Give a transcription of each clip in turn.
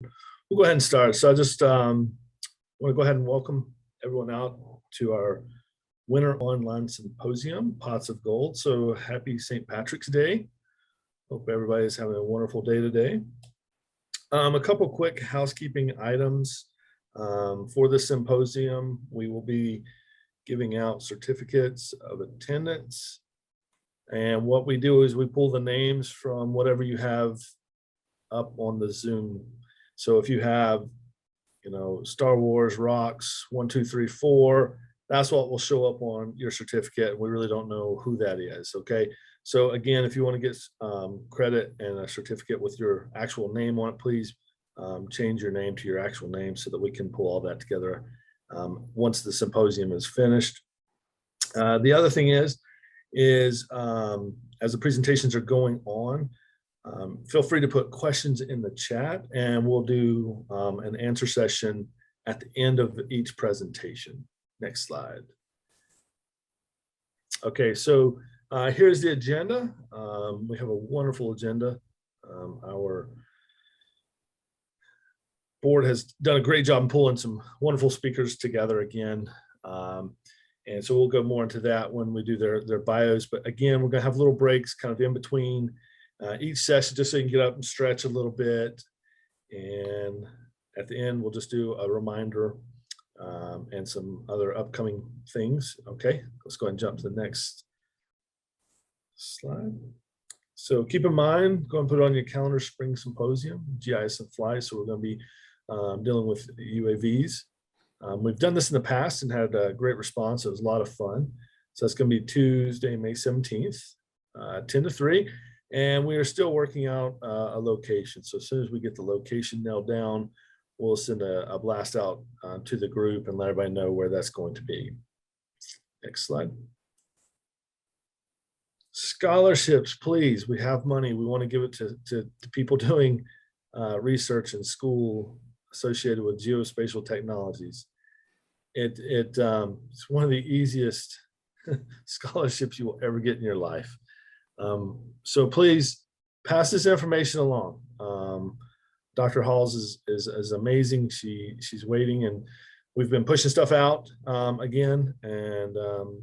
We'll go ahead and start. So I just want to go ahead and welcome everyone out to our Winter Online Symposium, Pots of Gold. So happy St. Patrick's Day. Hope everybody's having a wonderful day today. A couple quick housekeeping items for the symposium. We will be giving out certificates of attendance. And what we do is we pull the names from whatever you have up on the Zoom. So if you have, Star Wars rocks 1, 2, 3, 4, that's what will show up on your certificate. We really don't know who that is. Okay. So again, if you want to get credit and a certificate with your actual name on it, please change your name to your actual name so that we can pull all that together once the symposium is finished. The other thing is as the presentations are going on, feel free to put questions in the chat and we'll do an answer session at the end of each presentation. Next slide. Okay, so here's the agenda. We have a wonderful agenda. Our board has done a great job in pulling some wonderful speakers together again. And so we'll go more into that when we do their bios. But again, we're gonna have little breaks kind of in between each session, just so you can get up and stretch a little bit. And at the end, we'll just do a reminder and some other upcoming things. Okay, let's go ahead and jump to the next slide. So keep in mind, go and put it on your calendar, Spring Symposium, GIS and Fly. So we're going to be dealing with UAVs. We've done this in the past and had a great response. It was a lot of fun. So it's going to be Tuesday, May 17th, 10 to 3. And we are still working out a location. So as soon as we get the location nailed down, we'll send a blast out to the group and let everybody know where that's going to be. Next slide. Scholarships, please. We have money. We want to give it to people doing research in school associated with geospatial technologies. It's one of the easiest scholarships you will ever get in your life. So please pass this information along. Dr. Halls is amazing. She's waiting, and we've been pushing stuff out again. And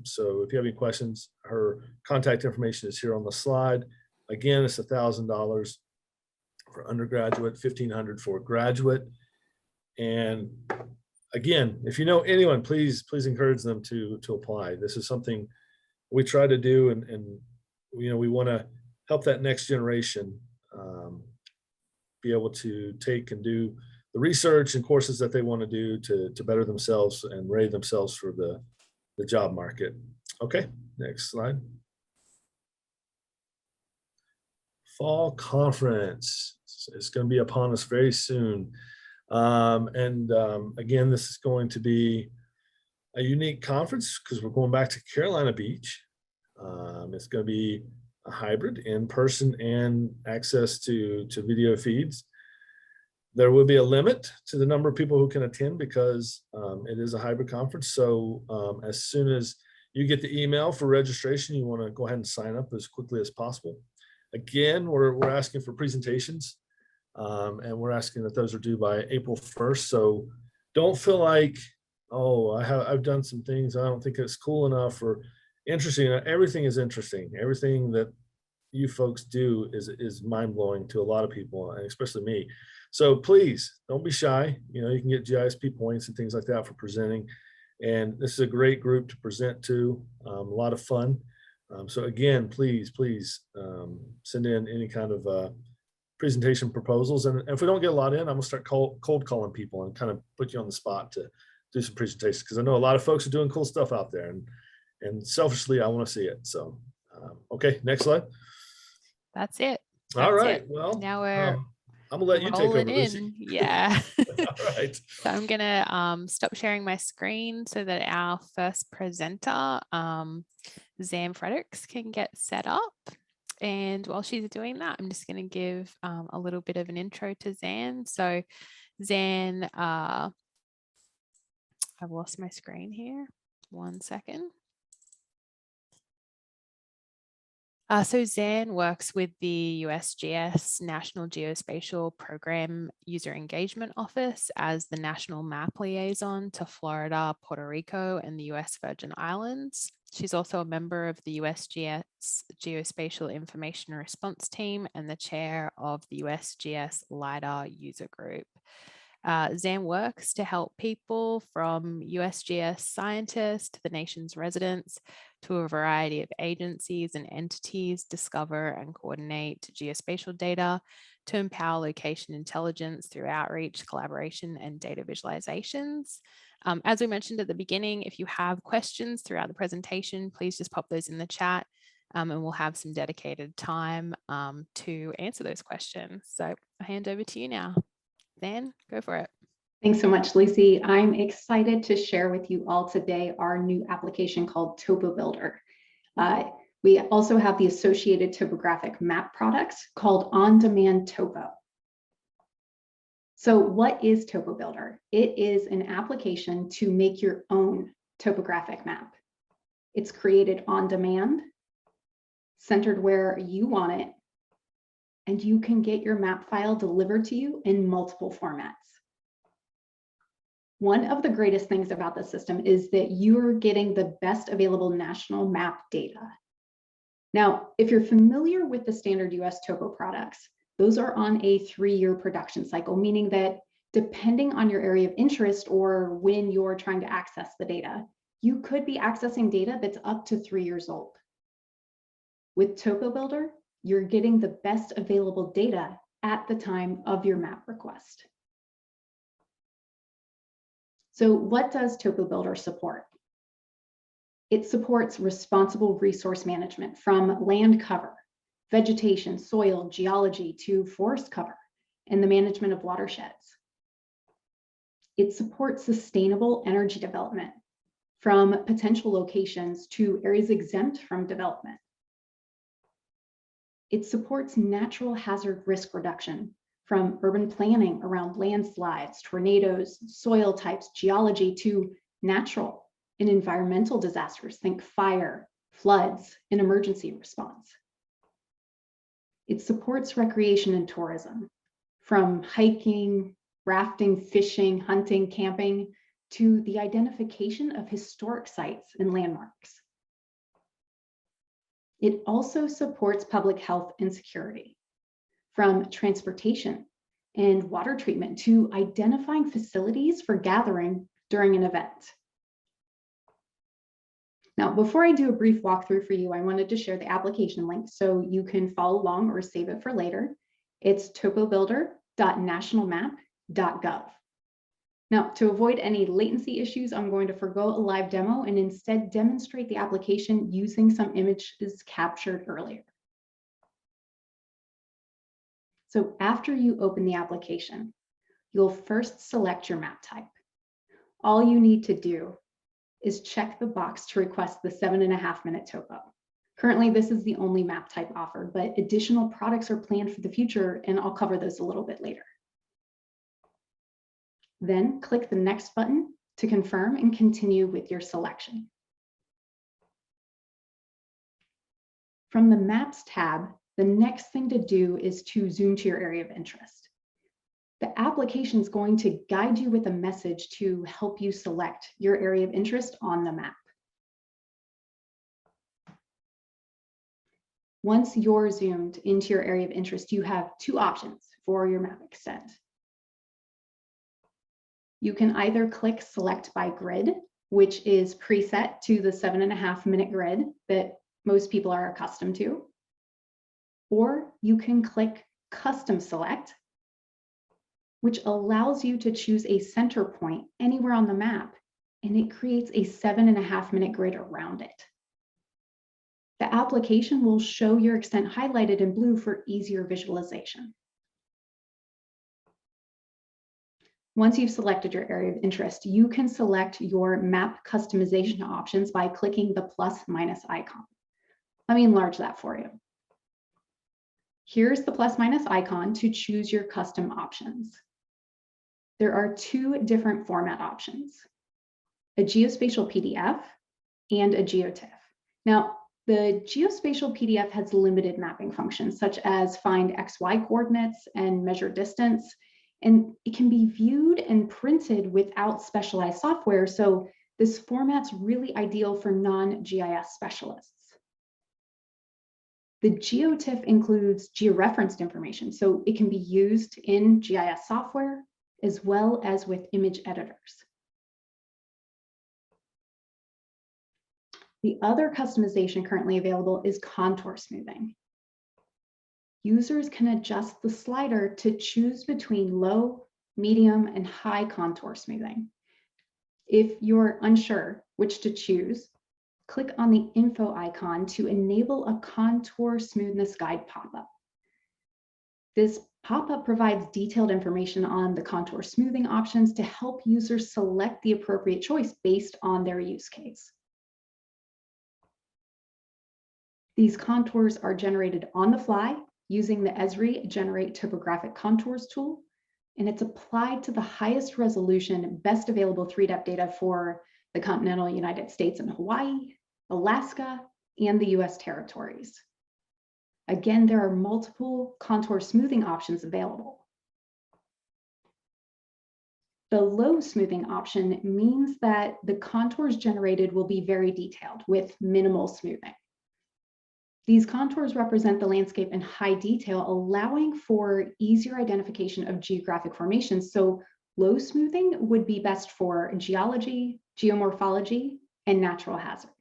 so if you have any questions, her contact information is here on the slide. Again, it's $1,000 for undergraduate, $1,500 for graduate. And again, if you know anyone, please encourage them to apply. This is something we try to do, and we want to help that next generation be able to take and do the research and courses that they want to do to better themselves and ready themselves for the job market. Okay, next slide. Fall conference is going to be upon us very soon. Again, this is going to be a unique conference because we're going back to Carolina Beach. It's going to be a hybrid, in-person and access to video feeds. There will be a limit to the number of people who can attend because it is a hybrid conference. So as soon as you get the email for registration, you want to go ahead and sign up as quickly as possible. Again, we're asking for presentations, and we're asking that those are due by April 1st. So don't feel like, oh, I've done some things, I don't think it's cool enough or interesting. Everything is interesting. Everything that you folks do is mind-blowing to a lot of people, and especially me. So please don't be shy. You can get GISP points and things like that for presenting. And this is a great group to present to, a lot of fun. So again, please send in any kind of presentation proposals. And if we don't get a lot in, I'm gonna start cold calling people and kind of put you on the spot to do some presentations, because I know a lot of folks are doing cool stuff out there, and selfishly, I want to see it. So, okay, next slide. That's it. All right. Well, now we're I'm gonna let you take over, Lucy. Yeah. All right. So I'm gonna stop sharing my screen so that our first presenter, Zan Fredericks, can get set up. And while she's doing that, I'm just going to give a little bit of an intro to Zan. So Zan, I've lost my screen here. 1 second. So Zan works with the USGS National Geospatial Program User Engagement Office as the National Map Liaison to Florida, Puerto Rico, and the US Virgin Islands. She's also a member of the USGS Geospatial Information Response Team and the chair of the USGS LiDAR User Group. Zan works to help people from USGS scientists to the nation's residents to a variety of agencies and entities discover and coordinate geospatial data to empower location intelligence through outreach, collaboration, and data visualizations. As we mentioned at the beginning, if you have questions throughout the presentation, please just pop those in the chat and we'll have some dedicated time to answer those questions. So I'll hand over to you now. Zan, go for it. Thanks so much, Lucy. I'm excited to share with you all today our new application called TopoBuilder. We also have the associated topographic map products called OnDemand Topo. So what is TopoBuilder? It is an application to make your own topographic map. It's created on demand, centered where you want it, and you can get your map file delivered to you in multiple formats. One of the greatest things about the system is that you're getting the best available national map data. Now, if you're familiar with the standard US topo products, those are on a 3-year production cycle, meaning that depending on your area of interest or when you're trying to access the data, you could be accessing data that's up to 3 years old. With TopoBuilder, you're getting the best available data at the time of your map request. So what does TopoBuilder support? It supports responsible resource management from land cover, vegetation, soil, geology to forest cover, and the management of watersheds. It supports sustainable energy development from potential locations to areas exempt from development. It supports natural hazard risk reduction from urban planning around landslides, tornadoes, soil types, geology to natural and environmental disasters. Think fire, floods, and emergency response. It supports recreation and tourism from hiking, rafting, fishing, hunting, camping to the identification of historic sites and landmarks. It also supports public health and security, from transportation and water treatment to identifying facilities for gathering during an event. Now, before I do a brief walkthrough for you, I wanted to share the application link so you can follow along or save it for later. It's topobuilder.nationalmap.gov. Now, to avoid any latency issues, I'm going to forgo a live demo and instead demonstrate the application using some images captured earlier. So after you open the application, you'll first select your map type. All you need to do is check the box to request the 7.5-minute topo. Currently, this is the only map type offered, but additional products are planned for the future, and I'll cover those a little bit later. Then click the next button to confirm and continue with your selection. From the Maps tab, the next thing to do is to zoom to your area of interest. The application is going to guide you with a message to help you select your area of interest on the map. Once you're zoomed into your area of interest, you have 2 options for your map extent. You can either click Select by Grid, which is preset to the 7.5-minute grid that most people are accustomed to, or you can click Custom Select, which allows you to choose a center point anywhere on the map, and it creates a 7.5-minute grid around it. The application will show your extent highlighted in blue for easier visualization. Once you've selected your area of interest, you can select your map customization options by clicking the +- icon. Let me enlarge that for you. Here's the +- icon to choose your custom options. There are 2 different format options, a geospatial PDF and a GeoTIFF. Now, The geospatial PDF has limited mapping functions, such as find XY coordinates and measure distance, and it can be viewed and printed without specialized software, so this format's really ideal for non-GIS specialists. The GeoTIFF includes georeferenced information, so it can be used in GIS software as well as with image editors. The other customization currently available is contour smoothing. Users can adjust the slider to choose between low, medium, and high contour smoothing. If you're unsure which to choose, click on the info icon to enable a contour smoothness guide pop-up. This pop-up provides detailed information on the contour smoothing options to help users select the appropriate choice based on their use case. These contours are generated on the fly using the Esri Generate Topographic Contours tool, and it's applied to the highest resolution, best available 3D data for the continental United States and Hawaii, Alaska, and the US territories. Again, there are multiple contour smoothing options available. The low smoothing option means that the contours generated will be very detailed with minimal smoothing. These contours represent the landscape in high detail, allowing for easier identification of geographic formations. So low smoothing would be best for geology, geomorphology, and natural hazards.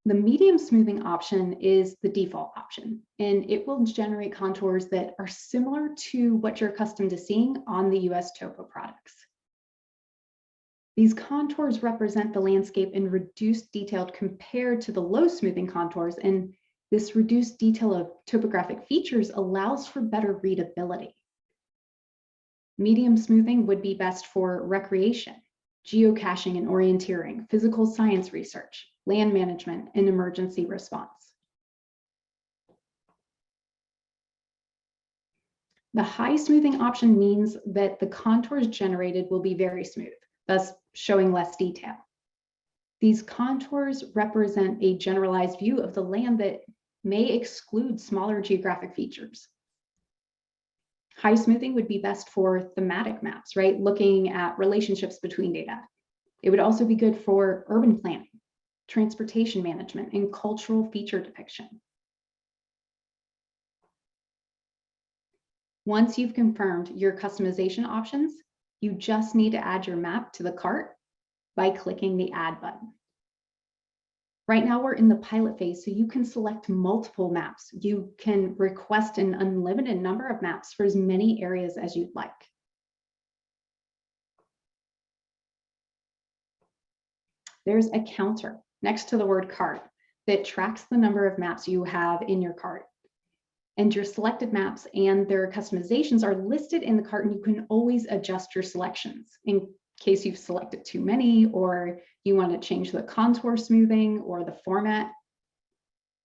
The medium smoothing option is the default option, and it will generate contours that are similar to what you're accustomed to seeing on the US Topo products. These contours represent the landscape in reduced detail compared to the low smoothing contours, and this reduced detail of topographic features allows for better readability. Medium smoothing would be best for recreation, geocaching and orienteering, physical science research, land management, and emergency response. The high smoothing option means that the contours generated will be very smooth, thus showing less detail. These contours represent a generalized view of the land that may exclude smaller geographic features. High smoothing would be best for thematic maps, right? Looking at relationships between data. It would also be good for urban planning, transportation management, and cultural feature depiction. Once you've confirmed your customization options, you just need to add your map to the cart by clicking the Add button. Right now we're in the pilot phase, so you can select multiple maps. You can request an unlimited number of maps for as many areas as you'd like. There's a counter next to the word cart that tracks the number of maps you have in your cart. And your selected maps and their customizations are listed in the cart, and you can always adjust your selections in case you've selected too many, or you want to change the contour smoothing or the format.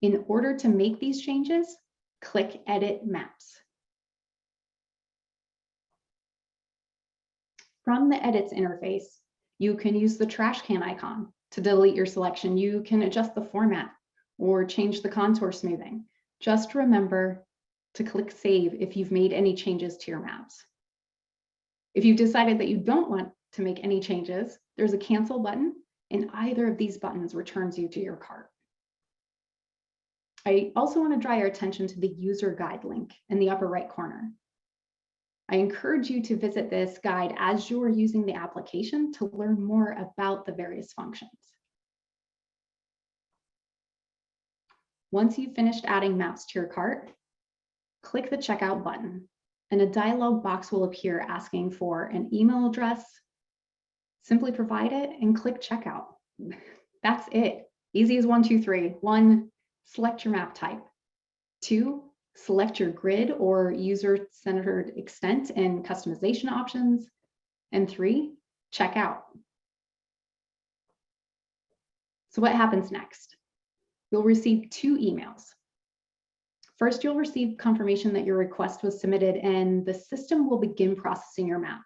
In order to make these changes, click Edit Maps. From the Edits interface, you can use the trash can icon to delete your selection. You can adjust the format or change the contour smoothing. Just remember to click Save if you've made any changes to your maps. If you've decided that you don't want to make any changes, there's a Cancel button, and either of these buttons returns you to your cart. I also want to draw your attention to the user guide link in the upper right corner. I encourage you to visit this guide as you're using the application to learn more about the various functions. Once you've finished adding maps to your cart, click the Checkout button, and a dialog box will appear asking for an email address. Simply provide it and click Checkout. That's it. Easy as 1, 2, 3. 1, select your map type. 2, select your grid or user-centered extent and customization options. And 3, check out. So what happens next? You'll receive 2 emails. First, you'll receive confirmation that your request was submitted and the system will begin processing your map.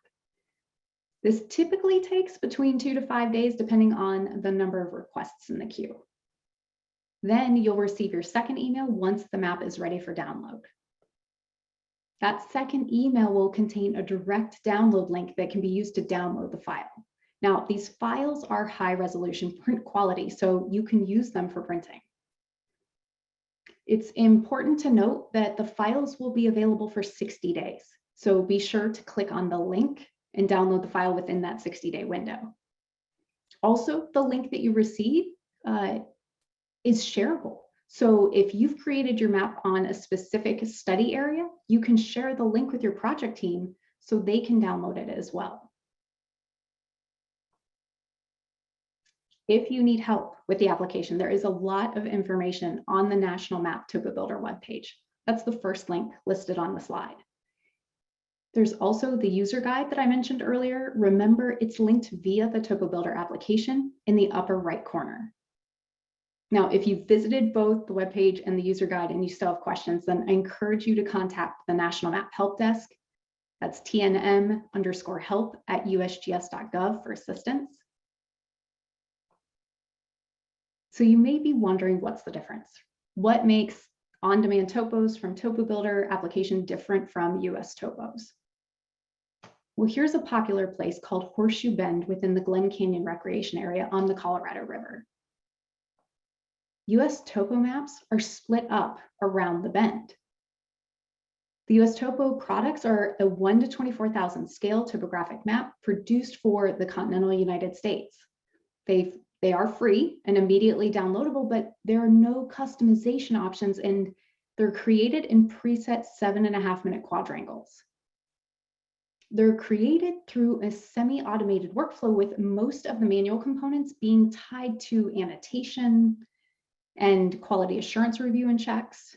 This typically takes between 2 to 5 days, depending on the number of requests in the queue. Then you'll receive your second email once the map is ready for download. That second email will contain a direct download link that can be used to download the file. Now, these files are high resolution print quality, so you can use them for printing. It's important to note that the files will be available for 60 days. So be sure to click on the link and download the file within that 60-day window. Also, the link that you receive is shareable. So if you've created your map on a specific study area, you can share the link with your project team so they can download it as well. If you need help with the application, there is a lot of information on the National Map TopoBuilder webpage. That's the first link listed on the slide. There's also the user guide that I mentioned earlier. Remember, it's linked via the TopoBuilder application in the upper right corner. Now, if you've visited both the webpage and the user guide and you still have questions, then I encourage you to contact the National Map Help Desk. That's TNM_help@usgs.gov for assistance. So you may be wondering, what's the difference? What makes OnDemand Topos from TopoBuilder application different from US Topos? Well, here's a popular place called Horseshoe Bend within the Glen Canyon Recreation Area on the Colorado River. US Topo maps are split up around the bend. The US Topo products are a 1 to 24,000 scale topographic map produced for the continental United States. They are free and immediately downloadable, but there are no customization options, and they're created in preset 7.5-minute quadrangles. They're created through a semi-automated workflow, with most of the manual components being tied to annotation and quality assurance review and checks.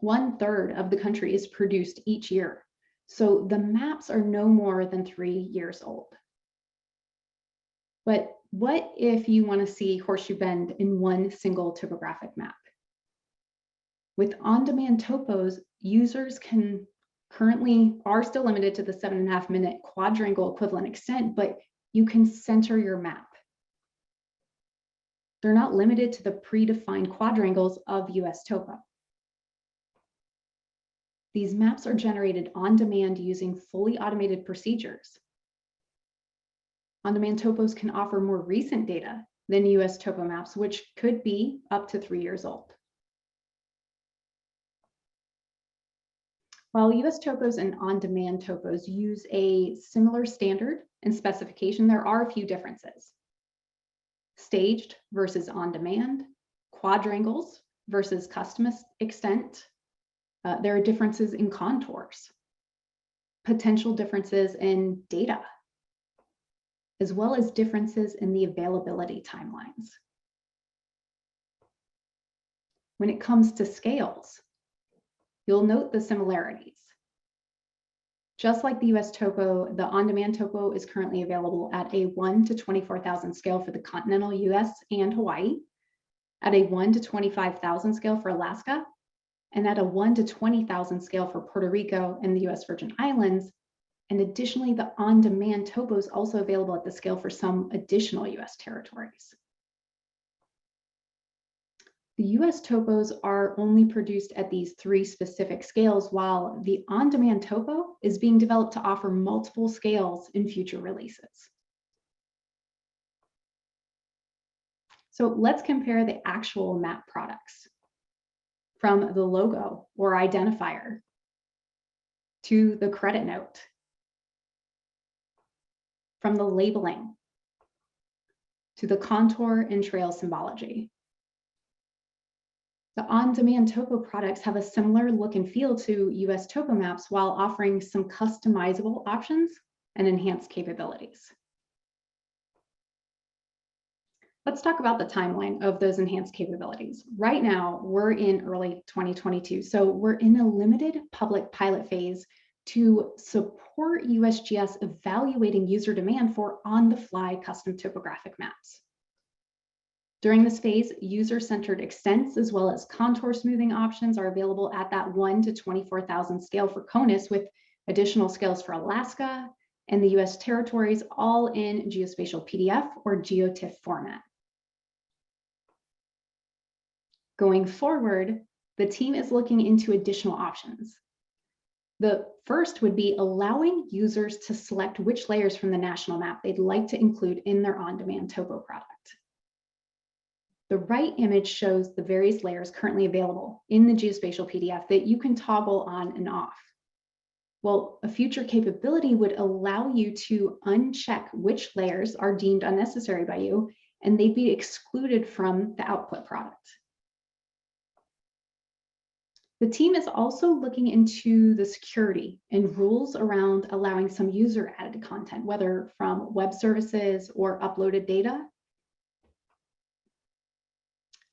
1/3 of the country is produced each year, so the maps are no more than 3 years old. But what if you want to see Horseshoe Bend in one single topographic map? With OnDemand Topos, users are still limited to the 7.5-minute quadrangle equivalent extent, but you can center your map. They're not limited to the predefined quadrangles of US Topo. These maps are generated on demand using fully automated procedures. OnDemand Topos can offer more recent data than US Topo maps, which could be up to 3 years old. While US Topos and OnDemand Topos use a similar standard and specification, there are a few differences. Staged versus on-demand, quadrangles versus custom extent. There are differences in contours, potential differences in data, as well as differences in the availability timelines. When it comes to scales, you'll note the similarities. Just like the US Topo, the OnDemand Topo is currently available at a 1 to 24,000 scale for the continental US and Hawaii, at a 1 to 25,000 scale for Alaska, and at a 1 to 20,000 scale for Puerto Rico and the US Virgin Islands. And additionally, the OnDemand Topo is also available at the scale for some additional US territories. The US Topos are only produced at these 3 specific scales, while the OnDemand Topo is being developed to offer multiple scales in future releases. So let's compare the actual map products, from the logo or identifier to the credit note, from the labeling to the contour and trail symbology. The OnDemand Topo products have a similar look and feel to US Topo maps, while offering some customizable options and enhanced capabilities. Let's talk about the timeline of those enhanced capabilities. Right now, we're in early 2022, so we're in a limited public pilot phase to support USGS evaluating user demand for on-the-fly custom topographic maps. During this phase, user-centered extents as well as contour smoothing options are available at that 1 to 24,000 scale for CONUS, with additional scales for Alaska and the US territories, all in geospatial PDF or GeoTIFF format. Going forward, the team is looking into additional options. The first would be allowing users to select which layers from the national map they'd like to include in their on-demand topo product. The right image shows the various layers currently available in the geospatial PDF that you can toggle on and off. Well, a future capability would allow you to uncheck which layers are deemed unnecessary by you, and they'd be excluded from the output product. The team is also looking into the security and rules around allowing some user-added content, whether from web services or uploaded data.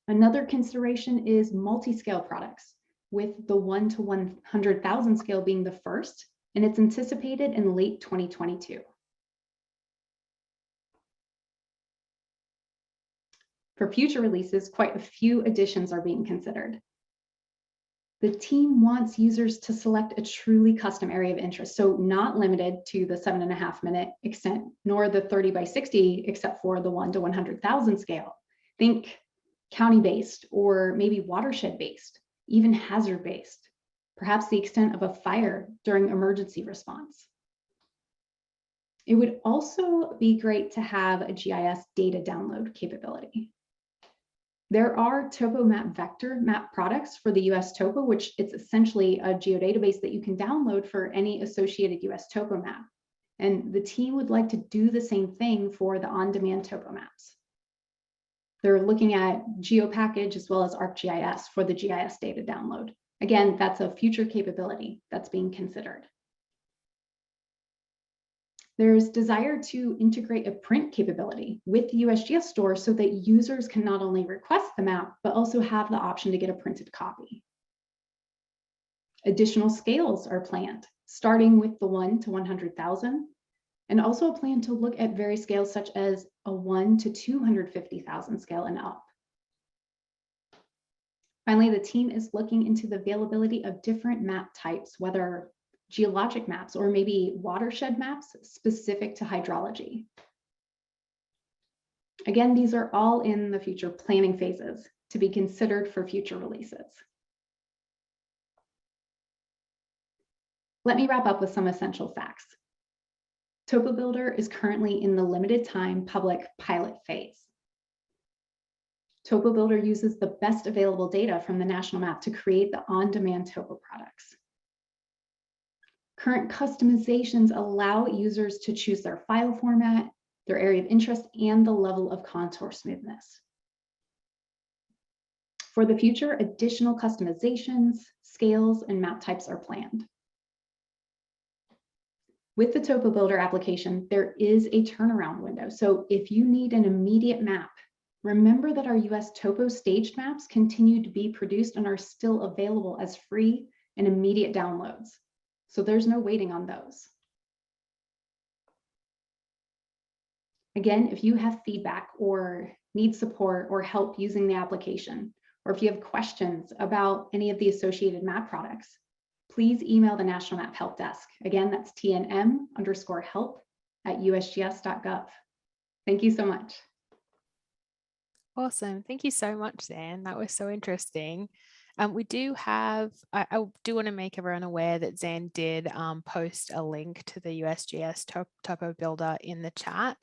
Another consideration is multi-scale products, with the 1 to 100,000 scale being the first, and it's anticipated in late 2022. For future releases, quite a few additions are being considered. The team wants users to select a truly custom area of interest, so not limited to the 7.5-minute extent, nor the 30 by 60, except for the 1 to 100,000 scale. Think county-based or maybe watershed-based, even hazard-based, perhaps the extent of a fire during emergency response. It would also be great to have a GIS data download capability. There are TopoMap vector map products for the US Topo, which it's essentially a geodatabase that you can download for any associated US Topo map. And the team would like to do the same thing for the on-demand Topo maps. They're looking at GeoPackage as well as ArcGIS for the GIS data download. Again, that's a future capability that's being considered. There's desire to integrate a print capability with the USGS store so that users can not only request the map, but also have the option to get a printed copy. Additional scales are planned, starting with the 1 to 100,000, and also a plan to look at various scales such as a 1 to 250,000 scale and up. Finally, the team is looking into the availability of different map types, whether geologic maps or maybe watershed maps specific to hydrology. Again, these are all in the future planning phases to be considered for future releases. Let me wrap up with some essential facts. TopoBuilder is currently in the limited time public pilot phase. TopoBuilder uses the best available data from the national map to create the on-demand topo products. Current customizations allow users to choose their file format, their area of interest, and the level of contour smoothness. For the future, additional customizations, scales, and map types are planned. With the TopoBuilder application, there is a turnaround window. So if you need an immediate map, remember that our US Topo staged maps continue to be produced and are still available as free and immediate downloads. So there's no waiting on those. Again, if you have feedback or need support or help using the application, or if you have questions about any of the associated map products, please email the National Map Help Desk. Again, that's tnm_help@usgs.gov. Thank you so much. Awesome. Thank you so much, Zan. That was so interesting. We do have, I do want to make everyone aware that Zan did post a link to the USGS TopoBuilder in the chat,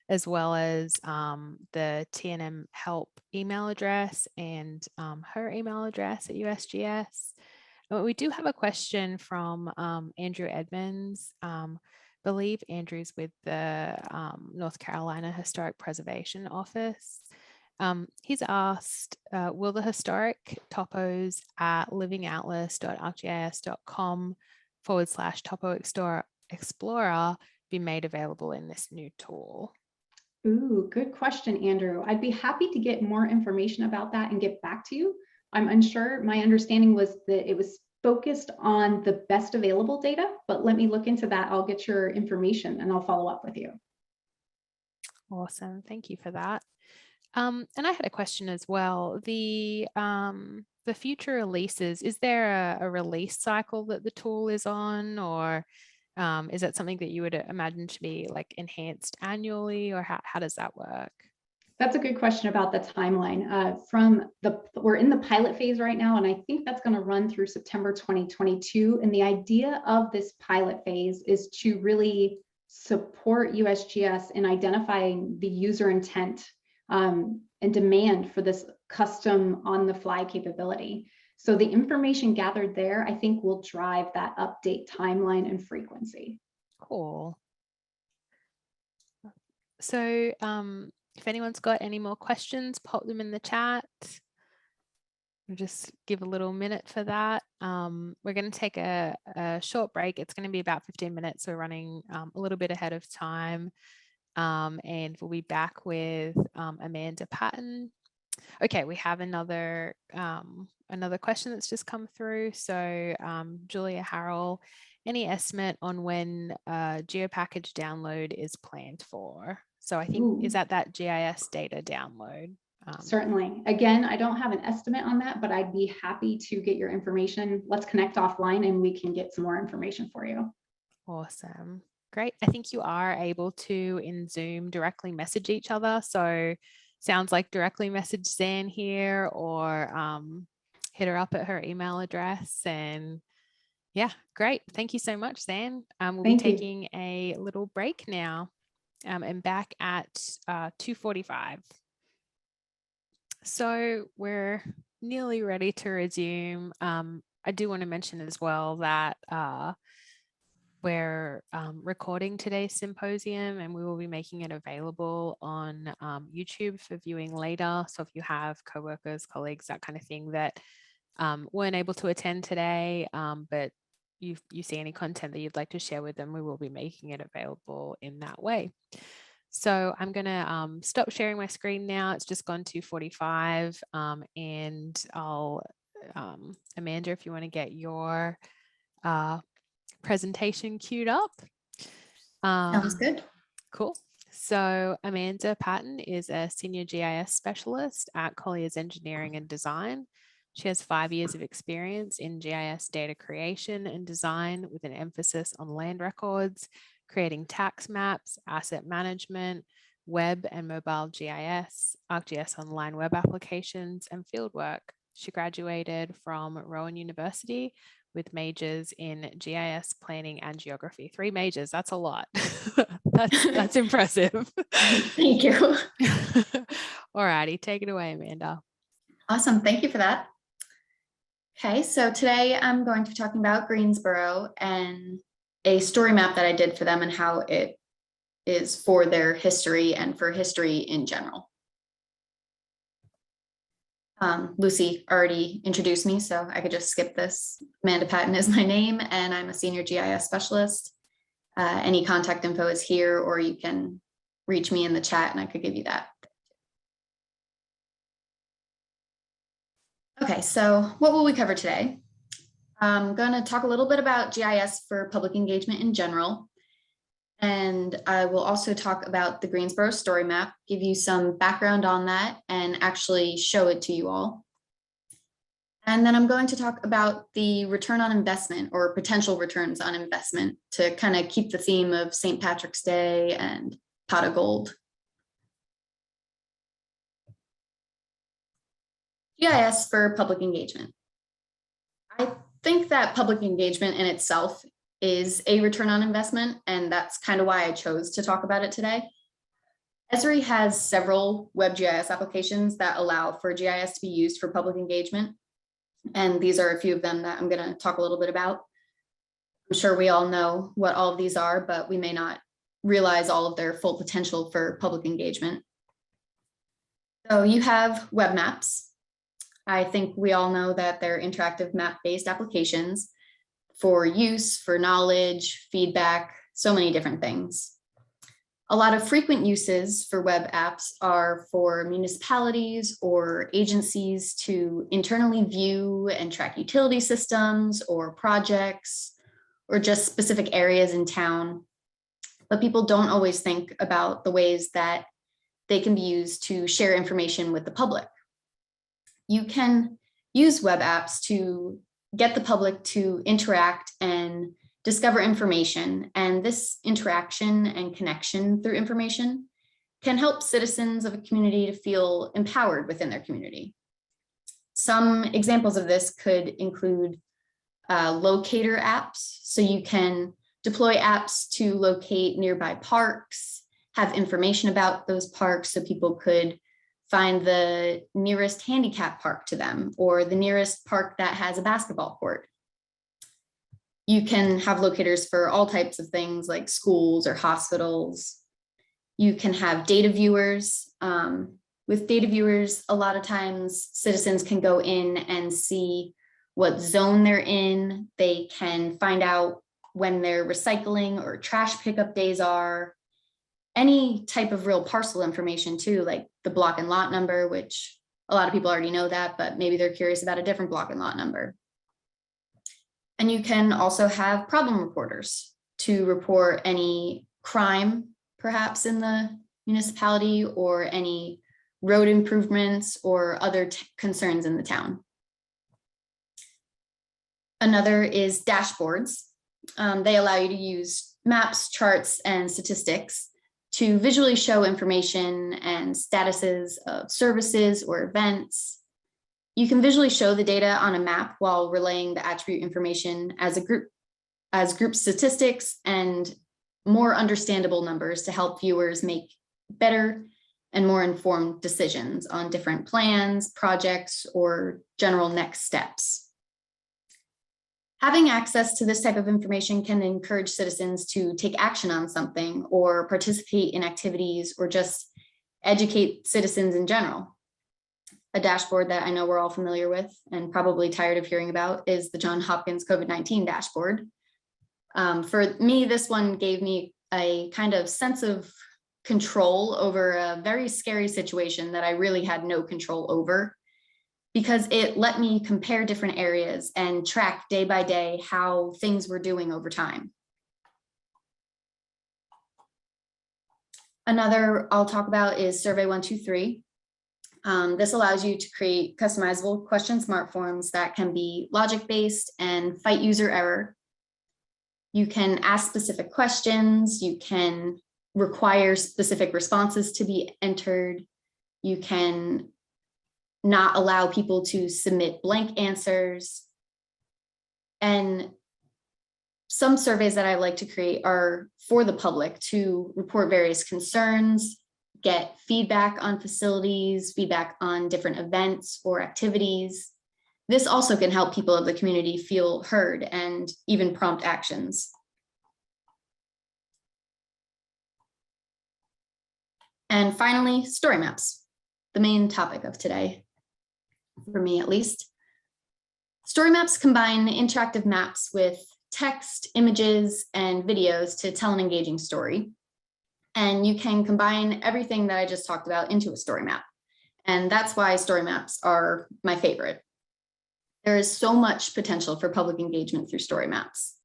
as well as the TNM help email address and her email address at USGS. We do have a question from Andrew Edmonds. Believe Andrew's with the North Carolina Historic Preservation Office. He's asked, will the historic topos at livingatlas.arcgis.com/Topo Explorer be made available in this new tool? Ooh, good question, Andrew. I'd be happy to get more information about that and get back to you. I'm unsure. My understanding was that it was focused on the best available data, but let me look into that. I'll get your information and I'll follow up with you. Awesome. Thank you for that. And I had a question as well. The future releases, is there a release cycle that the tool is on, or Is that something that you would imagine to be like enhanced annually, or how does that work? That's a good question about the timeline. We're in the pilot phase right now, and I think that's going to run through September 2022. And the idea of this pilot phase is to really support USGS in identifying the user intent and demand for this custom on-the-fly capability. So the information gathered there, I think, will drive that update timeline and frequency. Cool. So if anyone's got any more questions, pop them in the chat. We'll just give a little minute for that. We're going to take a short break. It's going to be about 15 minutes. We're running a little bit ahead of time. And we'll be back with Amanda Patton. Okay, we have another question that's just come through. So Julia Harrell, any estimate on when GeoPackage download is planned for? So I think, is that GIS data download? Certainly. Again, I don't have an estimate on that, but I'd be happy to get your information. Let's connect offline and we can get some more information for you. Awesome. Great. I think you are able to, in Zoom, directly message each other. So sounds like directly message Zan here, or hit her up at her email address. And yeah, great. Thank you so much, Zan. We'll be taking a little break now and back at 2:45. So we're nearly ready to resume. I do want to mention as well that we're recording today's symposium, and we will be making it available on YouTube for viewing later. So if you have coworkers, colleagues, that kind of thing that weren't able to attend today, but you see any content that you'd like to share with them, we will be making it available in that way. So I'm going to stop sharing my screen now. It's just gone to 45, and I'll, Amanda, if you want to get your presentation queued up. Sounds good. Cool. So Amanda Patton is a senior GIS specialist at Colliers Engineering and Design. She has 5 years of experience in GIS data creation and design with an emphasis on land records, creating tax maps, asset management, web and mobile GIS, ArcGIS online web applications, and fieldwork. She graduated from Rowan University with majors in GIS, planning, and geography. 3 majors, that's a lot. that's impressive. Thank you. All righty, take it away, Amanda. Awesome, thank you for that. Okay, so today I'm going to be talking about Greensboro and a story map that I did for them and how it is for their history and for history in general. Lucy already introduced me, so I could just skip this. Amanda Patton is my name, and I'm a senior GIS specialist. Any contact info is here, or you can reach me in the chat and I could give you that. Okay, so what will we cover today? I'm going to talk a little bit about GIS for public engagement in general. And I will also talk about the Greensboro Story Map, give you some background on that and actually show it to you all. And then I'm going to talk about the return on investment or potential returns on investment to kind of keep the theme of St. Patrick's Day and pot of gold. GIS for public engagement. I think that public engagement in itself is a return on investment, and that's kind of why I chose to talk about it today. Esri has several WebGIS applications that allow for GIS to be used for public engagement, and these are a few of them that I'm going to talk a little bit about. I'm sure we all know what all of these are, but we may not realize all of their full potential for public engagement. So you have web maps. I think we all know that they're interactive map-based applications for use, for knowledge, feedback, so many different things. A lot of frequent uses for web apps are for municipalities or agencies to internally view and track utility systems or projects or just specific areas in town. But people don't always think about the ways that they can be used to share information with the public. You can use web apps to get the public to interact and discover information, and this interaction and connection through information can help citizens of a community to feel empowered within their community. Some examples of this could include locator apps. So you can deploy apps to locate nearby parks, have information about those parks so people could find the nearest handicap park to them or the nearest park that has a basketball court. You can have locators for all types of things like schools or hospitals. You can have data viewers. With data viewers, a lot of times citizens can go in and see what zone they're in. They can find out when their recycling or trash pickup days are. Any type of real parcel information too, like the block and lot number, which a lot of people already know that, but maybe they're curious about a different block and lot number. And you can also have problem reporters to report any crime, perhaps in the municipality, or any road improvements or other concerns in the town. Another is dashboards. They allow you to use maps, charts, and statistics to visually show information and statuses of services or events. You can visually show the data on a map while relaying the attribute information as group statistics and more understandable numbers to help viewers make better and more informed decisions on different plans, projects, or general next steps. Having access to this type of information can encourage citizens to take action on something or participate in activities or just educate citizens in general. A dashboard that I know we're all familiar with and probably tired of hearing about is the Johns Hopkins COVID-19 dashboard. For me, this one gave me a kind of sense of control over a very scary situation that I really had no control over, because it let me compare different areas and track day by day how things were doing over time. Another I'll talk about is Survey 123. This allows you to create customizable question smart forms that can be logic-based and fight user error. You can ask specific questions. You can require specific responses to be entered. You can not allow people to submit blank answers. And some surveys that I like to create are for the public to report various concerns, get feedback on facilities, feedback on different events or activities. This also can help people of the community feel heard and even prompt actions. And finally, story maps, the main topic of today, for me at least. Story maps combine interactive maps with text, images, and videos to tell an engaging story. And you can combine everything that I just talked about into a story map. And that's why story maps are my favorite. There is so much potential for public engagement through story maps.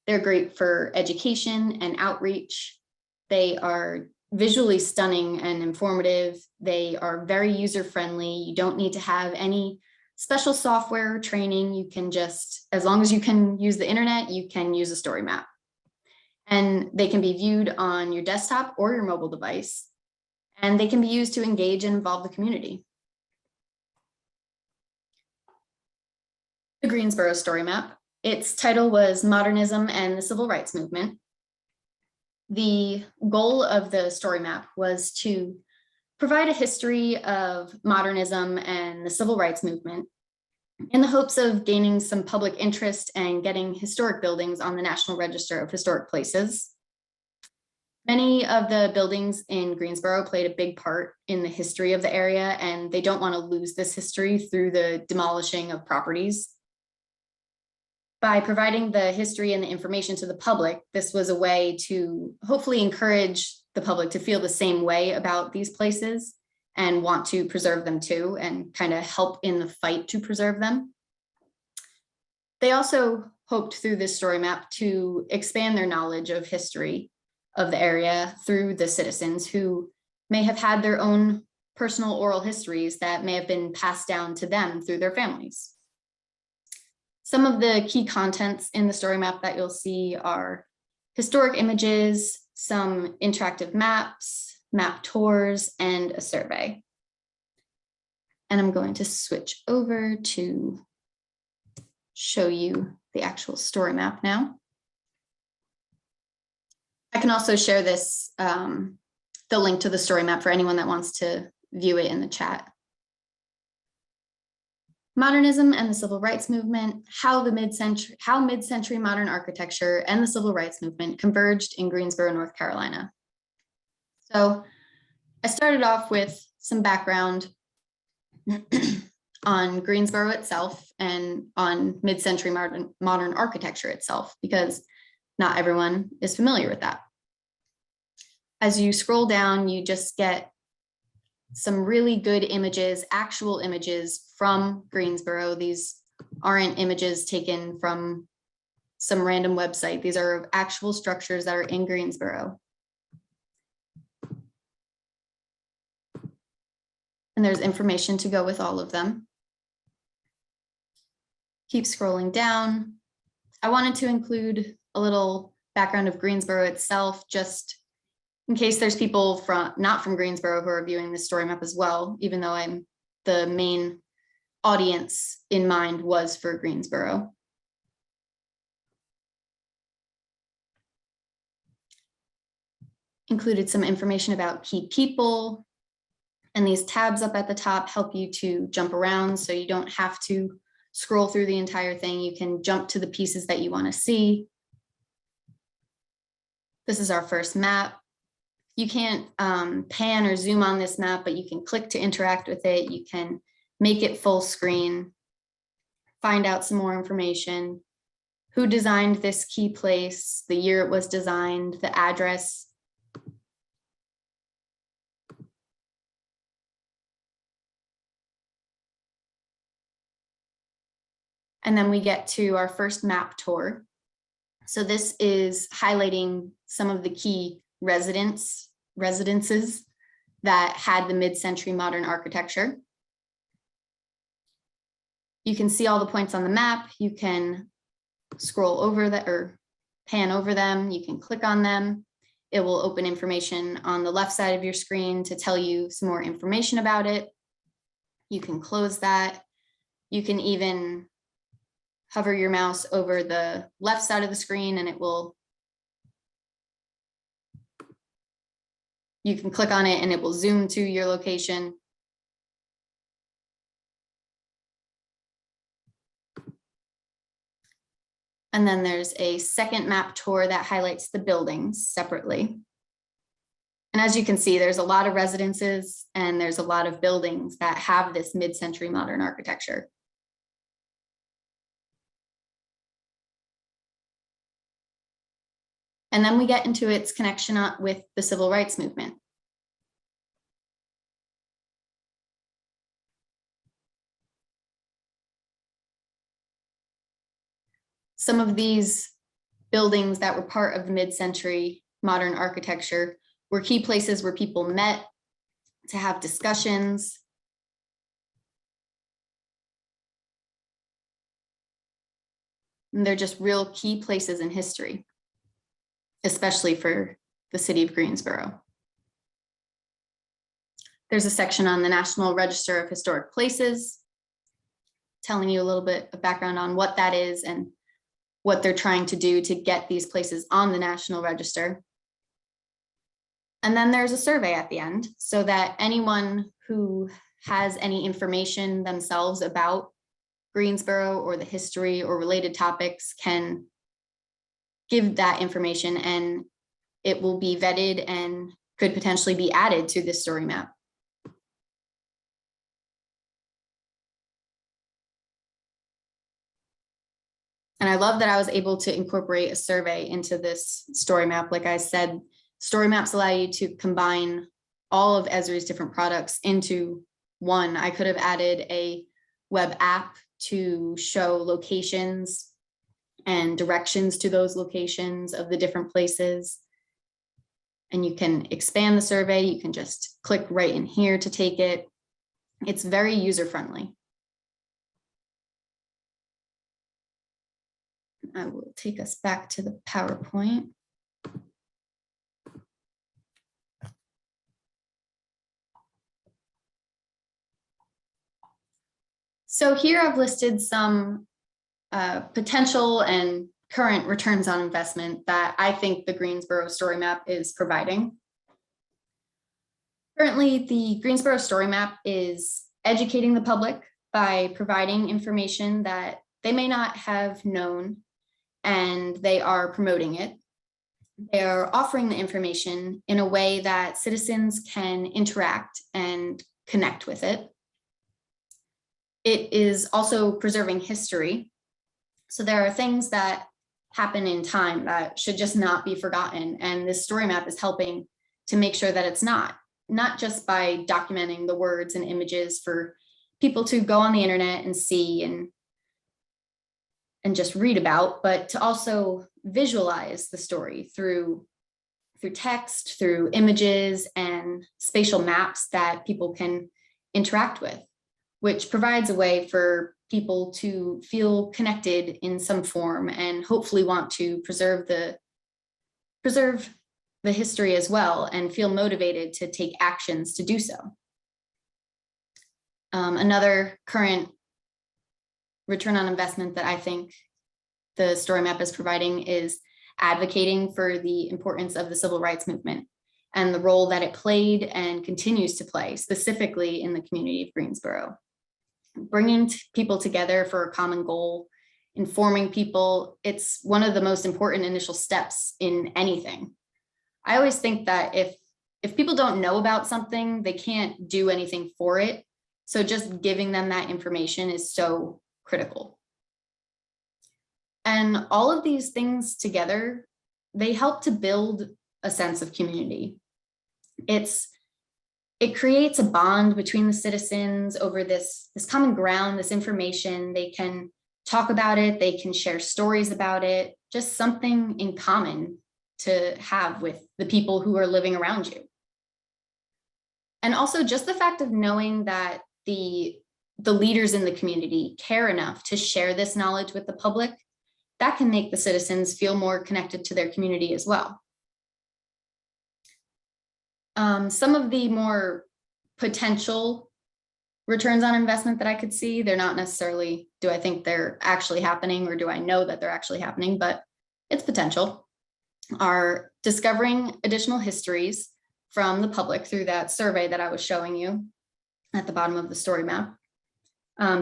They're great for education and outreach. They are visually stunning and informative. They are very user-friendly. You don't need to have any special software or training. You can just, as long as you can use the internet, you can use a story map. And they can be viewed on your desktop or your mobile device. And they can be used to engage and involve the community. The Greensboro Story Map. Its title was Modernism and the Civil Rights Movement. The goal of the story map was to provide a history of modernism and the civil rights movement in the hopes of gaining some public interest and getting historic buildings on the National Register of Historic Places. Many of the buildings in Greensboro played a big part in the history of the area, and they don't want to lose this history through the demolishing of properties. By providing the history and the information to the public, this was a way to hopefully encourage the public to feel the same way about these places and want to preserve them too, and kind of help in the fight to preserve them. They also hoped through this story map to expand their knowledge of history of the area through the citizens who may have had their own personal oral histories that may have been passed down to them through their families. Some of the key contents in the story map that you'll see are historic images, some interactive maps, map tours, and a survey. And I'm going to switch over to show you the actual story map now. I can also share this, the link to the story map for anyone that wants to view it in the chat. Modernism and the Civil Rights Movement, how mid-century modern architecture and the Civil Rights Movement converged in Greensboro, North Carolina. So I started off with some background on Greensboro itself and on mid-century modern architecture itself, because not everyone is familiar with that. As you scroll down, you just get some really good images, actual images from Greensboro. These aren't images taken from some random website. These are actual structures that are in Greensboro. And there's information to go with all of them. Keep scrolling down. I wanted to include a little background of Greensboro itself, just in case there's people not from Greensboro who are viewing this story map as well, even though the main audience in mind was for Greensboro. Included some information about key people, and these tabs up at the top help you to jump around so you don't have to scroll through the entire thing. You can jump to the pieces that you want to see. This is our first map. You can't pan or zoom on this map, but you can click to interact with it. You can make it full screen, find out some more information, who designed this key place, the year it was designed, the address. And then we get to our first map tour. So this is highlighting some of the key residences that had the mid-century modern architecture. You can see all the points on the map. You can scroll over that or pan over them. You can click on them. It will open information on the left side of your screen to tell you some more information about it. You can close that. You can even hover your mouse over the left side of the screen and you can click on it and it will zoom to your location. And then there's a second map tour that highlights the buildings separately. And as you can see, there's a lot of residences and there's a lot of buildings that have this mid-century modern architecture. And then we get into its connection with the Civil Rights Movement. Some of these buildings that were part of the mid-century modern architecture were key places where people met to have discussions. And they're just real key places in history, especially for the city of Greensboro. There's a section on the National Register of Historic Places, telling you a little bit of background on what that is and what they're trying to do to get these places on the National Register. And then there's a survey at the end so that anyone who has any information themselves about Greensboro or the history or related topics can give that information, and it will be vetted and could potentially be added to this story map. And I love that I was able to incorporate a survey into this story map. Like I said, story maps allow you to combine all of Esri's different products into one. I could have added a web app to show locations and directions to those locations of the different places. And you can expand the survey. You can just click right in here to take it. It's very user-friendly. I will take us back to the PowerPoint. So here I've listed some potential and current returns on investment that I think the Greensboro Story Map is providing. Currently, the Greensboro Story Map is educating the public by providing information that they may not have known, and they are promoting it. They are offering the information in a way that citizens can interact and connect with it. It is also preserving history. So there are things that happen in time that should just not be forgotten. And this story map is helping to make sure that it's not just by documenting the words and images for people to go on the internet and see and just read about, but to also visualize the story through text, through images and spatial maps that people can interact with, which provides a way for people to feel connected in some form and hopefully want to preserve the history as well and feel motivated to take actions to do so. Another current return on investment that I think the story map is providing is advocating for the importance of the civil rights movement and the role that it played and continues to play, specifically in the community of Greensboro. Bringing people together for a common goal, informing people, it's one of the most important initial steps in anything. I always think that if people don't know about something, they can't do anything for it. So just giving them that information is so critical. And all of these things together, they help to build a sense of community. It creates a bond between the citizens over this common ground, this information. They can talk about it, they can share stories about it, just something in common to have with the people who are living around you. And also just the fact of knowing that the leaders in the community care enough to share this knowledge with the public, that can make the citizens feel more connected to their community as well. Some of the more potential returns on investment that I could see, they're not necessarily, do I think they're actually happening or do I know that they're actually happening, but it's potential, are discovering additional histories from the public through that survey that I was showing you at the bottom of the story map.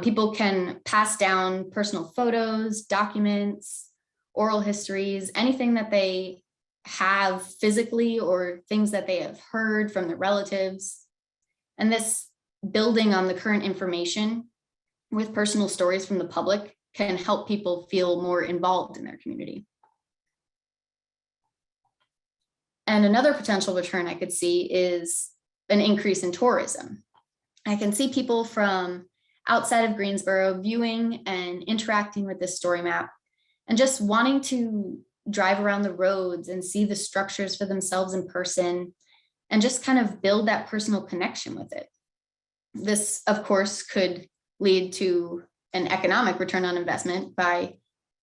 People can pass down personal photos, documents, oral histories, anything that they have physically or things that they have heard from their relatives. And this building on the current information with personal stories from the public can help people feel more involved in their community. And another potential return I could see is an increase in tourism. I can see people from outside of Greensboro viewing and interacting with this story map and just wanting to drive around the roads and see the structures for themselves in person and just kind of build that personal connection with it. This, of course, could lead to an economic return on investment by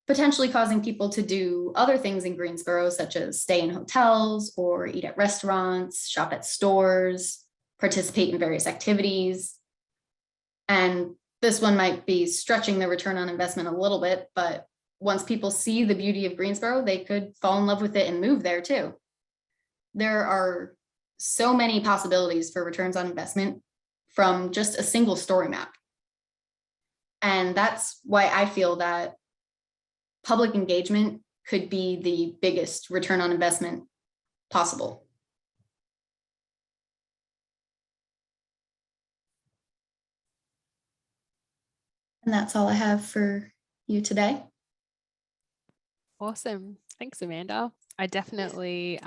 potentially causing people to do other things in Greensboro, such as stay in hotels or eat at restaurants, shop at stores, participate in various activities. And this one might be stretching the return on investment a little bit, but once people see the beauty of Greensboro, they could fall in love with it and move there too. There are so many possibilities for returns on investment from just a single story map. And that's why I feel that public engagement could be the biggest return on investment possible. And that's all I have for you today. Awesome. Thanks, Amanda. I definitely,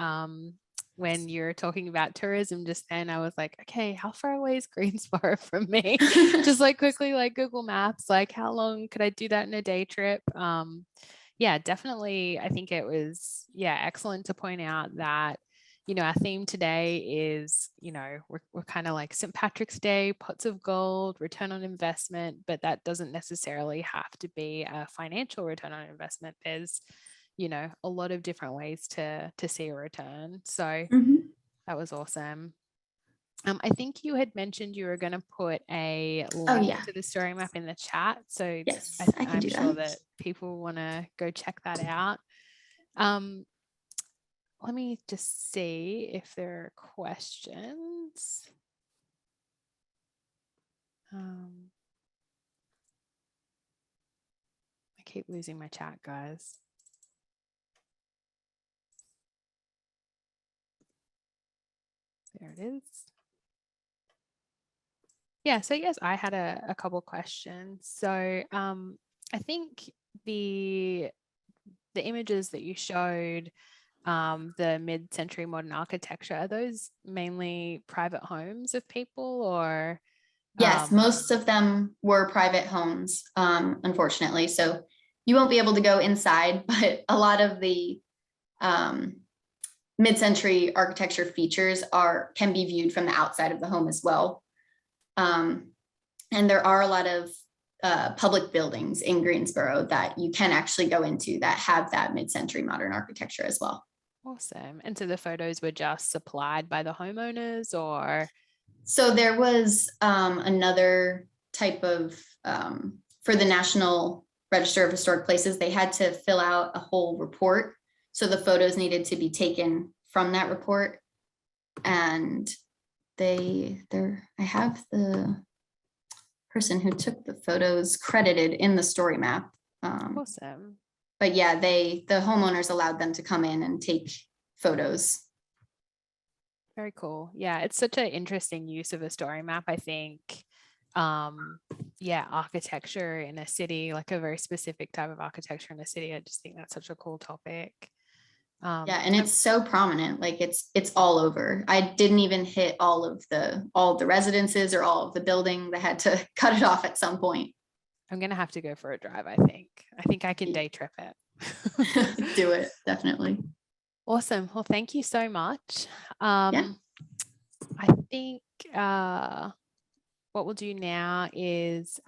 when you're talking about tourism just then, I was like, okay, how far away is Greensboro from me? Just like quickly, like Google Maps, like how long could I do that in a day trip? Yeah, definitely. I think it was, excellent to point out that, you know, our theme today is, you know, we're kind of like St. Patrick's Day, pots of gold, return on investment, but that doesn't necessarily have to be a financial return on investment. There's, you know, a lot of different ways to see a return. So that was awesome. I think you had mentioned you were going to put a link yeah. to the story map in the chat. So Yes, I can I'm do sure that. that people want to go check that out. Let me just see if there are questions. I keep losing my chat, guys. There it is. Yeah, so yes, I had a couple questions. So I think the images that you showed, the mid-century modern architecture, are those mainly private homes of people, or? Yes, most of them were private homes, unfortunately. So you won't be able to go inside, but a lot of the mid-century architecture features can be viewed from the outside of the home as well. And there are a lot of public buildings in Greensboro that you can actually go into that have that mid-century modern architecture as well. Awesome. And so the photos were just supplied by the homeowners, or? So there was another type of, for the National Register of Historic Places, they had to fill out a whole report. So the photos needed to be taken from that report. And I have the person who took the photos credited in the story map. Awesome. But yeah, the homeowners allowed them to come in and take photos. Very cool. Yeah, it's such an interesting use of a story map, I think. Yeah, architecture in a city, like a very specific type of architecture in a city. I just think that's such a cool topic. Yeah, and it's so prominent, like it's all over. I didn't even hit all of the residences or all of the building. They had to cut it off at some point. I'm gonna have to go for a drive, I think. I think I can day trip it. Do it, definitely. Awesome. Well, thank you so much. Yeah. I think what we'll do now is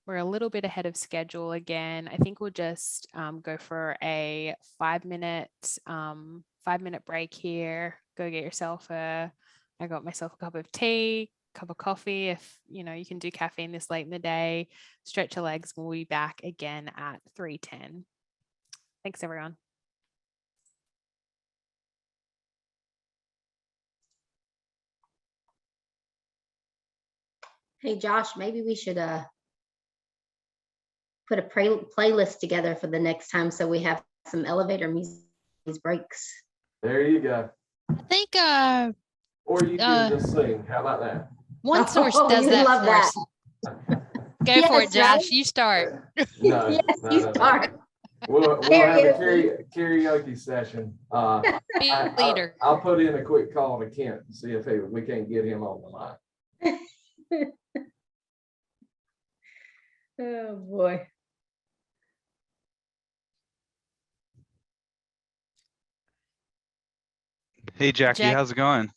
we're a little bit ahead of schedule again. I think we'll just go for a 5-minute break here. Go get yourself I got myself a cup of tea, cup of coffee. If you know you can do caffeine this late in the day, stretch your legs. We'll be back again at 3:10. Thanks, everyone. Hey, Josh, maybe we should put a playlist together for the next time so we have some elevator music breaks. There you go. I think Or you can just sing. How about that? one source does that love for us. Go for it, Yes, Josh. right? You start. No, Yes, no, you no, no. start. We'll have a karaoke session. Be a leader. I'll put in a quick call to Kent and see if we can't get him on the line. Oh, boy. Hey, Jackie, Jack- how's it going?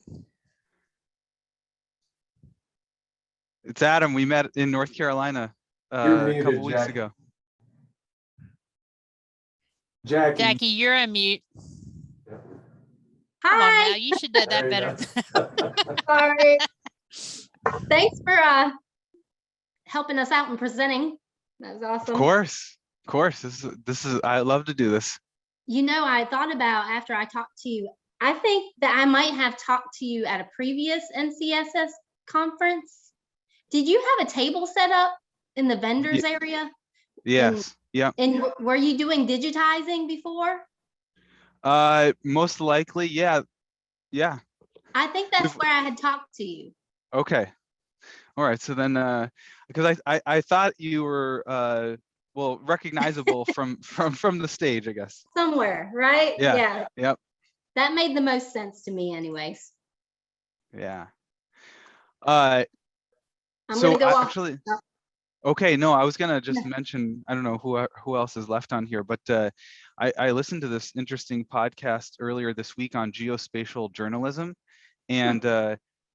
It's Adam. We met in North Carolina You're a muted, couple weeks Jackie. ago. Jackie. You're on mute. Come on Hi. now, you should know that There better. you Sorry. Thanks for helping us out and presenting. That was awesome. Of course. This is. I love to do this. You know, I thought about after I talked to you, I think that I might have talked to you at a previous NCSS conference. Did you have a table set up in the vendors area? Yes. Yeah. And were you doing digitizing before? Most likely. Yeah. Yeah. I think that's where I had talked to you. Okay. All right. So then, because I thought you were well recognizable from the stage, I guess. Somewhere, right? Yeah. Yep. That made the most sense to me anyways. Yeah. I'm So gonna go off. actually, okay, no, I was gonna just mention, I don't know who else is left on here, but I listened to this interesting podcast earlier this week on geospatial journalism, and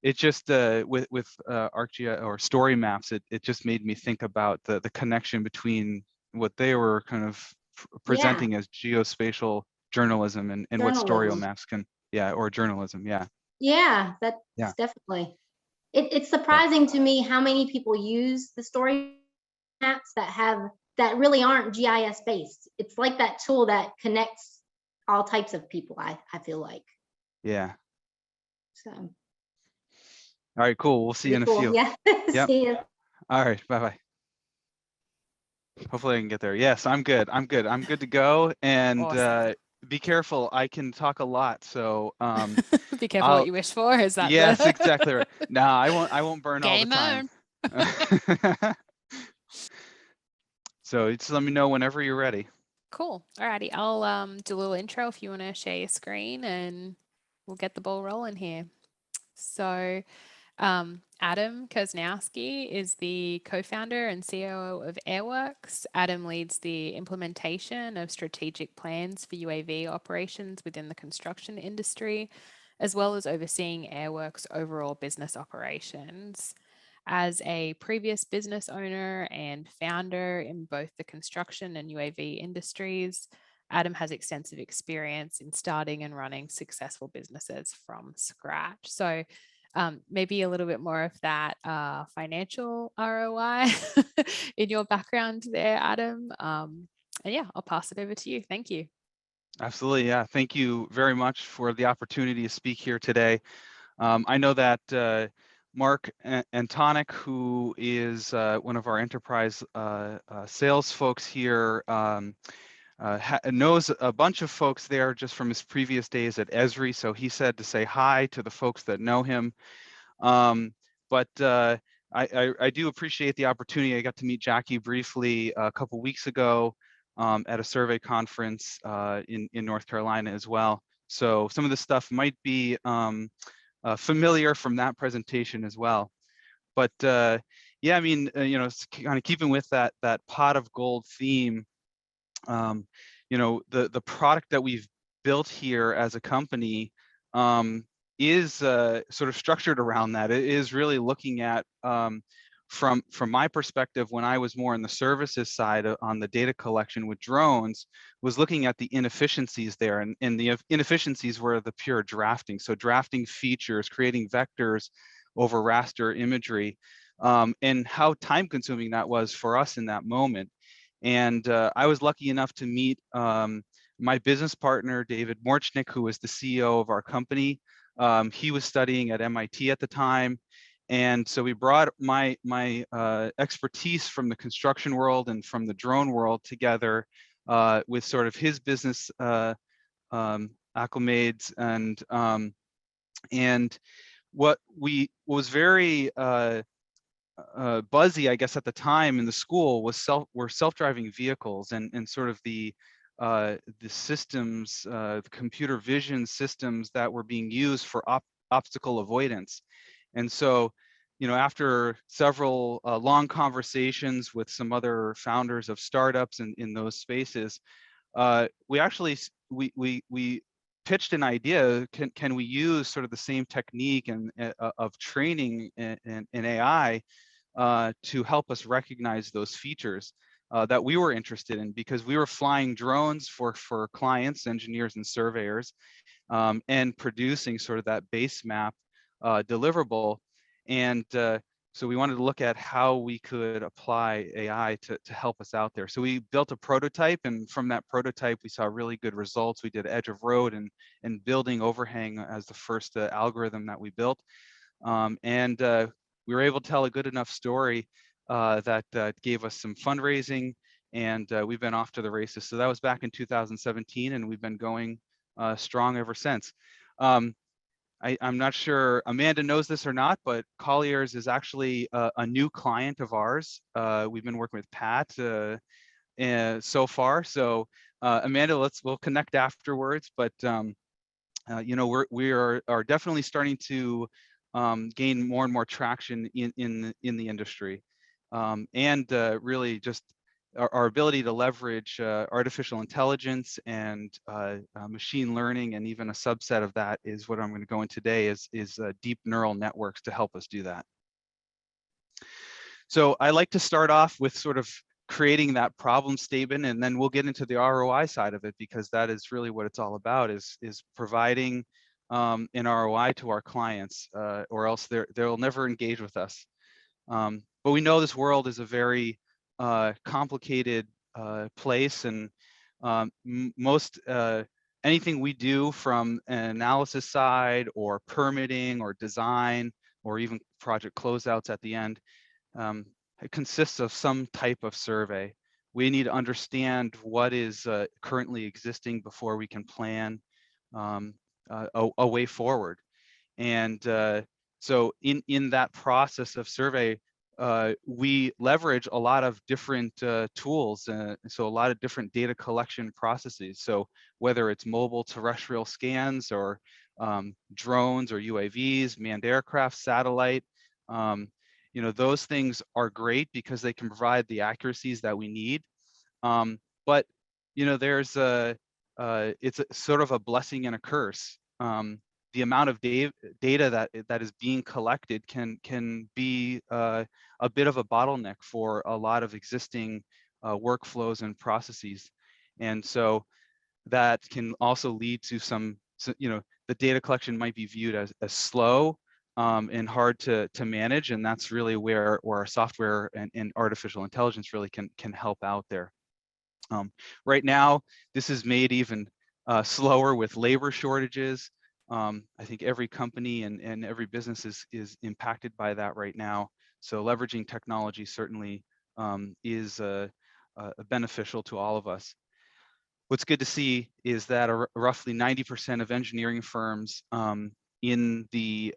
it just with ArcGIS or StoryMaps, it just made me think about the connection between what they were kind of presenting as geospatial journalism and what Journalism. StoryMaps can, or journalism, Yeah, that's Yeah. definitely. It's surprising to me how many people use the story maps that really aren't GIS based. It's like that tool that connects all types of people, I feel like. Yeah. So All right, cool. We'll see you in a pretty cool. few. Yeah. Yep. See you. All right, bye-bye. Hopefully I can get there. Yes, I'm good. I'm good to go. And Awesome. be careful. I can talk a lot. So Be careful what you wish for. Is that yes, the exactly right. No, I won't burn all the Game time. on. So just let me know whenever you're ready. Cool. Alrighty, I'll do a little intro if you want to share your screen, and we'll get the ball rolling here. So Adam Kersnowski is the co-founder and COO of Airworks. Adam leads the implementation of strategic plans for UAV operations within the construction industry, as well as overseeing Airworks' overall business operations. As a previous business owner and founder in both the construction and UAV industries, Adam has extensive experience in starting and running successful businesses from scratch. So maybe a little bit more of that financial ROI in your background there, Adam. And yeah, I'll pass it over to you. Thank you. Absolutely. Yeah. Thank you very much for the opportunity to speak here today. I know that Mark and Tonic, who is one of our enterprise sales folks here, knows a bunch of folks there just from his previous days at Esri. So he said to say hi to the folks that know him. But I do appreciate the opportunity. I got to meet Jackie briefly a couple weeks ago at a survey conference in North Carolina as well. So some of this stuff might be familiar from that presentation as well. But yeah, I mean, it's kind of keeping with that pot of gold theme. The product that we've built here as a company is sort of structured around that. It is really looking at, from my perspective, when I was more on the services side on the data collection with drones, was looking at the inefficiencies there, and the inefficiencies were the pure drafting. So drafting features, creating vectors over raster imagery, and how time consuming that was for us in that moment. And I was lucky enough to meet my business partner, David Morchnick, who was the CEO of our company. He was studying at MIT at the time. And so we brought my expertise from the construction world and from the drone world together with sort of his business acclimates. And what was very buzzy, I guess, at the time in the school were self-driving vehicles and sort of the systems, the computer vision systems that were being used for obstacle avoidance. And so, after several long conversations with some other founders of startups in those spaces, we actually we pitched an idea. Can we use sort of the same technique and of training in AI to help us recognize those features that we were interested in, because we were flying drones for clients, engineers, and surveyors, and producing sort of that base map deliverable. And so we wanted to look at how we could apply AI to help us out there. So we built a prototype, and from that prototype, we saw really good results. We did edge of road and building overhang as the first algorithm that we built. And we were able to tell a good enough story that gave us some fundraising, and we've been off to the races. So that was back in 2017, and we've been going strong ever since. I'm not sure Amanda knows this or not, but Colliers is actually a new client of ours. We've been working with Pat so far. So Amanda, we'll connect afterwards. But we are definitely starting to gain more and more traction in the industry, and really just our ability to leverage artificial intelligence and machine learning, and even a subset of that is what I'm going to go into today is deep neural networks to help us do that. So I like to start off with sort of creating that problem statement, and then we'll get into the ROI side of it, because that is really what it's all about, is providing an ROI to our clients, or else they'll never engage with us. But we know this world is a very complicated place, and most anything we do from an analysis side or permitting or design or even project closeouts at the end, it consists of some type of survey. We need to understand what is currently existing before we can plan a way forward. And so in that process of survey, we leverage a lot of different tools, so a lot of different data collection processes. So whether it's mobile terrestrial scans or drones or UAVs, manned aircraft, satellite, those things are great because they can provide the accuracies that we need. But there's it's sort of a blessing and a curse. The amount of data that is being collected can be a bit of a bottleneck for a lot of existing workflows and processes, and so that can also lead to the data collection might be viewed as slow and hard to manage, and that's really where our software and artificial intelligence really can help out there. Right now, this is made even slower with labor shortages. I think every company and every business is impacted by that right now. So leveraging technology certainly is beneficial to all of us. What's good to see is that roughly 90% of engineering firms in the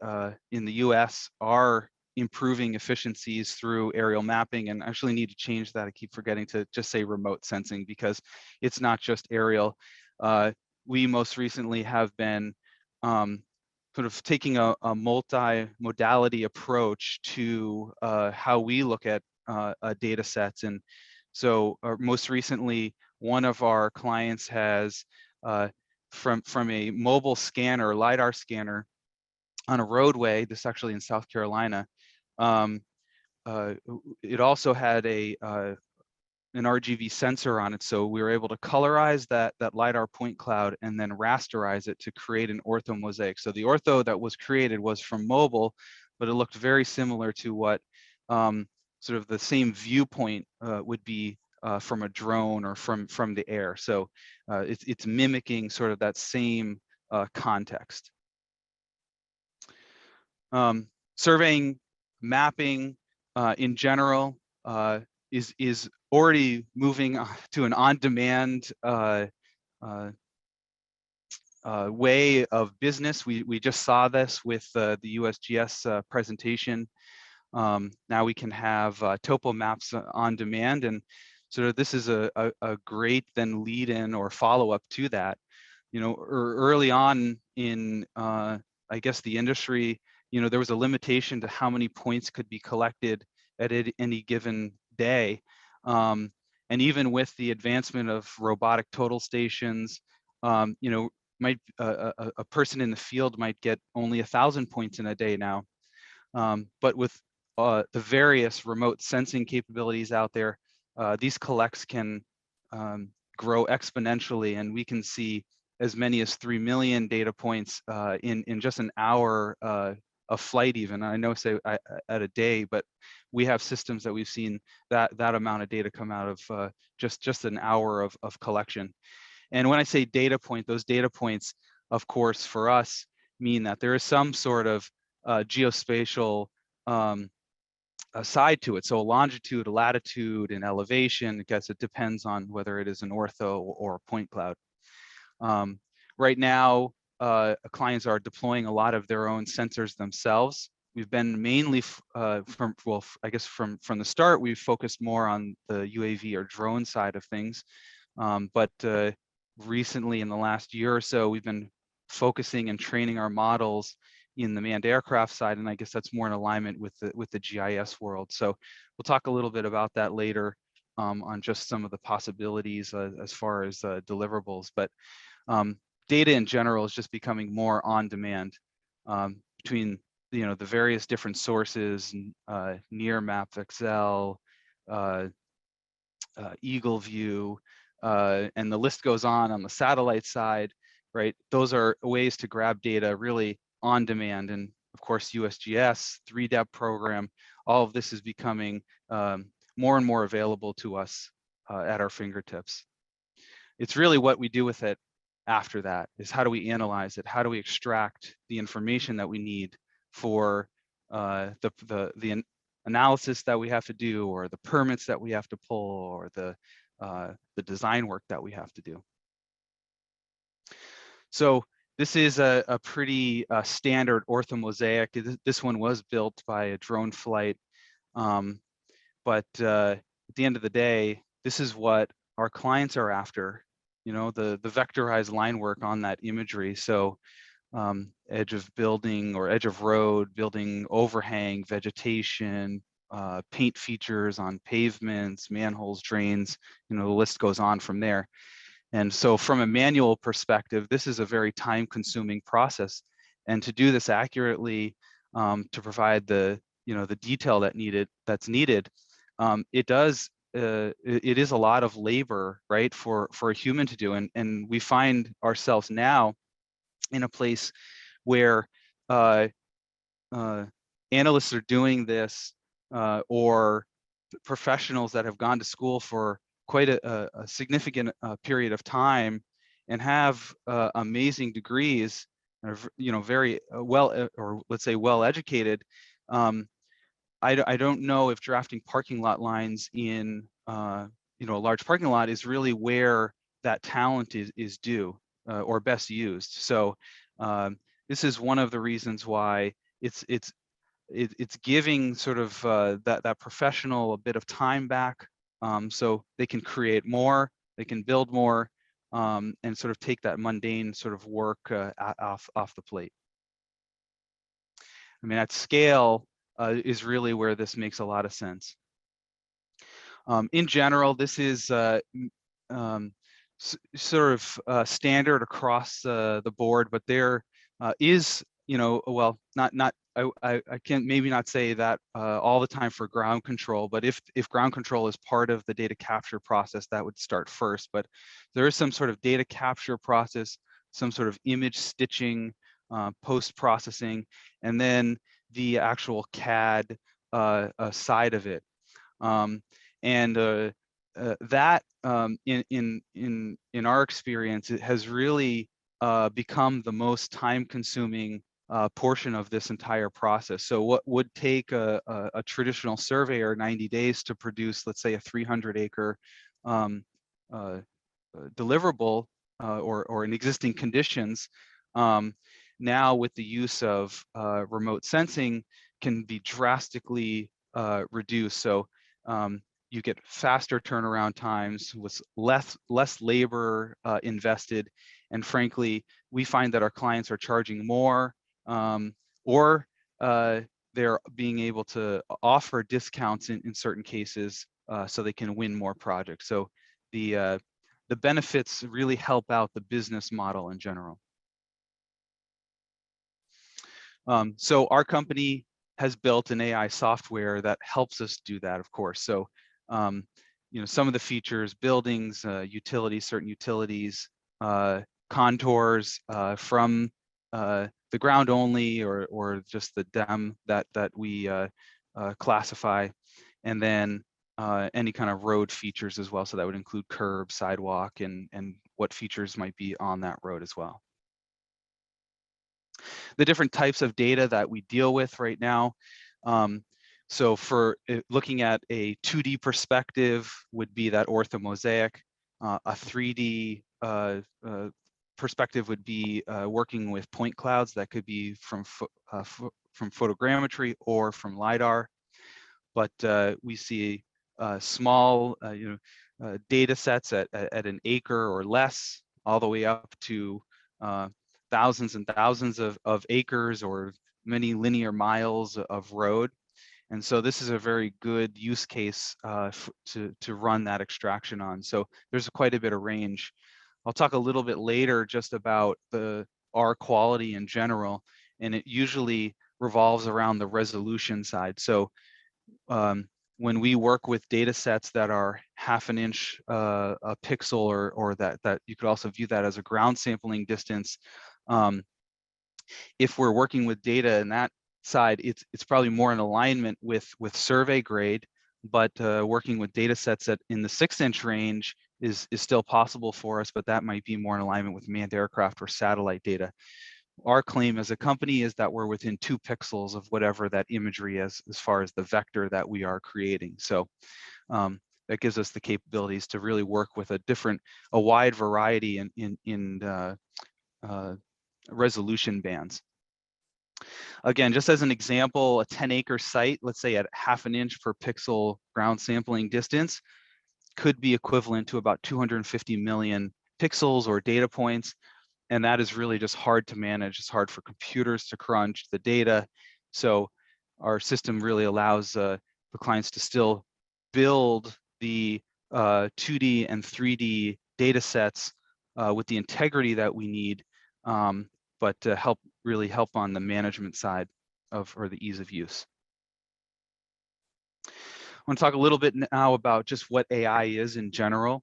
U.S. are improving efficiencies through aerial mapping, and I actually need to change that. I keep forgetting to just say remote sensing, because it's not just aerial. We most recently have been sort of taking a multi-modality approach to how we look at data sets. And so most recently, one of our clients has, from a mobile scanner, LiDAR scanner on a roadway, this actually in South Carolina, it also had an RGB sensor on it, so we were able to colorize that LiDAR point cloud and then rasterize it to create an ortho mosaic. So the ortho that was created was from mobile, but it looked very similar to what sort of the same viewpoint would be from a drone or from the air. So it's mimicking sort of that same context. Surveying, mapping in general is already moving to an on-demand way of business. We just saw this with the USGS presentation. Now we can have topo maps on demand, and so this is a great then lead in or follow up to that. Early on in I guess the industry, there was a limitation to how many points could be collected at any given day. And even with the advancement of robotic total stations, a person in the field might get only 1,000 points in a day now. But with the various remote sensing capabilities out there, these collects can grow exponentially, and we can see as many as 3 million data points in just an hour of flight even. I know say at a day, but we have systems that we've seen that amount of data come out of just an hour of collection. And when I say data point, those data points, of course, for us mean that there is some sort of geospatial side to it. So longitude, latitude, and elevation. I guess it depends on whether it is an ortho or a point cloud. Right now, clients are deploying a lot of their own sensors themselves. We've been mainly I guess from the start, we've focused more on the UAV or drone side of things. But recently, in the last year or so, we've been focusing and training our models in the manned aircraft side, and I guess that's more in alignment with the GIS world. So we'll talk a little bit about that later on just some of the possibilities as far as deliverables, but data in general is just becoming more on demand between the various different sources, near map, Excel, Eagle View, and the list goes on the satellite side, right? Those are ways to grab data really on demand. And of course, USGS, 3DEP program, all of this is becoming more and more available to us at our fingertips. It's really what we do with it after that is how do we analyze it? How do we extract the information that we need for the analysis that we have to do, or the permits that we have to pull, or the design work that we have to do. So this is a pretty standard orthomosaic. This one was built by a drone flight, but at the end of the day, this is what our clients are after. The vectorized line work on that imagery. So edge of building or edge of road, building overhang, vegetation, paint features on pavements, manholes, drains, the list goes on from there. And so from a manual perspective, this is a very time-consuming process. And to do this accurately, to provide the detail that's needed, it is a lot of labor, right, for a human to do. And we find ourselves now in a place where analysts are doing this, or professionals that have gone to school for quite a significant period of time and have amazing degrees, very well, or let's say well educated. I don't know if drafting parking lot lines in a large parking lot is really where that talent is due or best used. So this is one of the reasons why it's giving sort of that professional a bit of time back, so they can create more, they can build more, and sort of take that mundane sort of work off the plate. I mean, at scale is really where this makes a lot of sense. In general, this is sort of standard across the board, but there is, well, I can't maybe not say that all the time for ground control, but if ground control is part of the data capture process, that would start first. But there is some sort of data capture process, some sort of image stitching, post-processing, and then the actual CAD side of it. That in our experience, it has really become the most time-consuming portion of this entire process. So what would take a traditional surveyor 90 days to produce, let's say, a 300-acre deliverable or in existing conditions, now with the use of remote sensing can be drastically reduced. So you get faster turnaround times with less labor invested, and frankly, we find that our clients are charging more, or they're being able to offer discounts in certain cases so they can win more projects. So the benefits really help out the business model in general. So our company has built an AI software that helps us do that, of course. So some of the features, buildings, utilities, certain utilities, contours from the ground only, or just the DEM that we classify, and then any kind of road features as well. So that would include curb, sidewalk, and what features might be on that road as well. The different types of data that we deal with right now. So for looking at a 2D perspective would be that orthomosaic. A 3D perspective would be working with point clouds that could be from photogrammetry or from LiDAR. But we see small data sets at an acre or less, all the way up to thousands and thousands of acres or many linear miles of road. And so this is a very good use case to run that extraction on. So there's quite a bit of range. I'll talk a little bit later just about the R quality in general, and it usually revolves around the resolution side. So when we work with data sets that are half an inch a pixel, or that you could also view that as a ground sampling distance, if we're working with data in that side, it's probably more in alignment with survey grade, but working with data sets that in the 6-inch range is still possible for us, but that might be more in alignment with manned aircraft or satellite data. Our claim as a company is that we're within 2 pixels of whatever that imagery is as far as the vector that we are creating. So that gives us the capabilities to really work with a wide variety in resolution bands. Again, just as an example, a 10-acre site, let's say at half an inch per pixel ground sampling distance, could be equivalent to about 250 million pixels or data points. And that is really just hard to manage. It's hard for computers to crunch the data. So our system really allows the clients to still build the 2D and 3D data sets with the integrity that we need, but to really help on the management side or the ease of use. I want to talk a little bit now about just what AI is in general.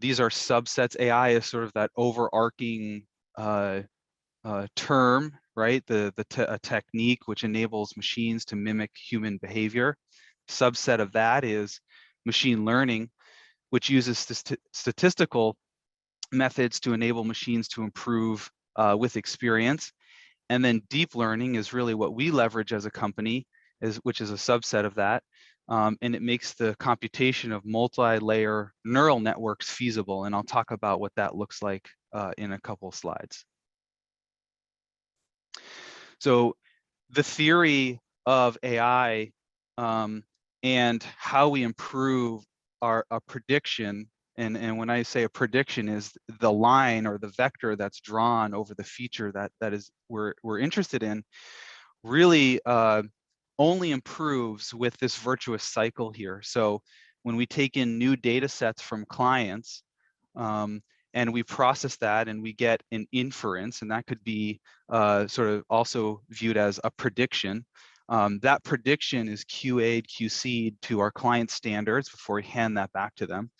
These are subsets. AI is sort of that overarching term, right? A technique which enables machines to mimic human behavior. Subset of that is machine learning, which uses statistical methods to enable machines to improve with experience. And then deep learning is really what we leverage as a company, which is a subset of that. And it makes the computation of multi-layer neural networks feasible. And I'll talk about what that looks like in a couple of slides. So the theory of AI and how we improve a prediction, and when I say a prediction is the line or the vector that's drawn over the feature that is we're interested in, really only improves with this virtuous cycle here. So when we take in new data sets from clients and we process that and we get an inference, and that could be sort of also viewed as a prediction. That prediction is QA'd, QC'd to our client standards before we hand that back to them.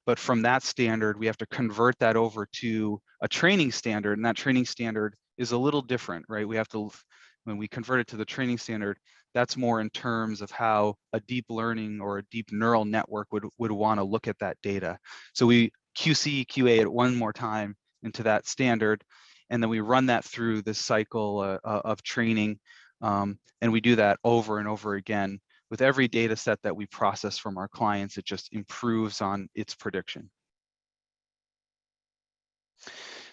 But from that standard, we have to convert that over to a training standard, and that training standard is a little different, right? We have to, when we convert it to the training standard, that's more in terms of how a deep learning or a deep neural network would want to look at that data. So we QC, QA it one more time into that standard, and then we run that through this cycle of training, and we do that over and over again. With every data set that we process from our clients, it just improves on its prediction.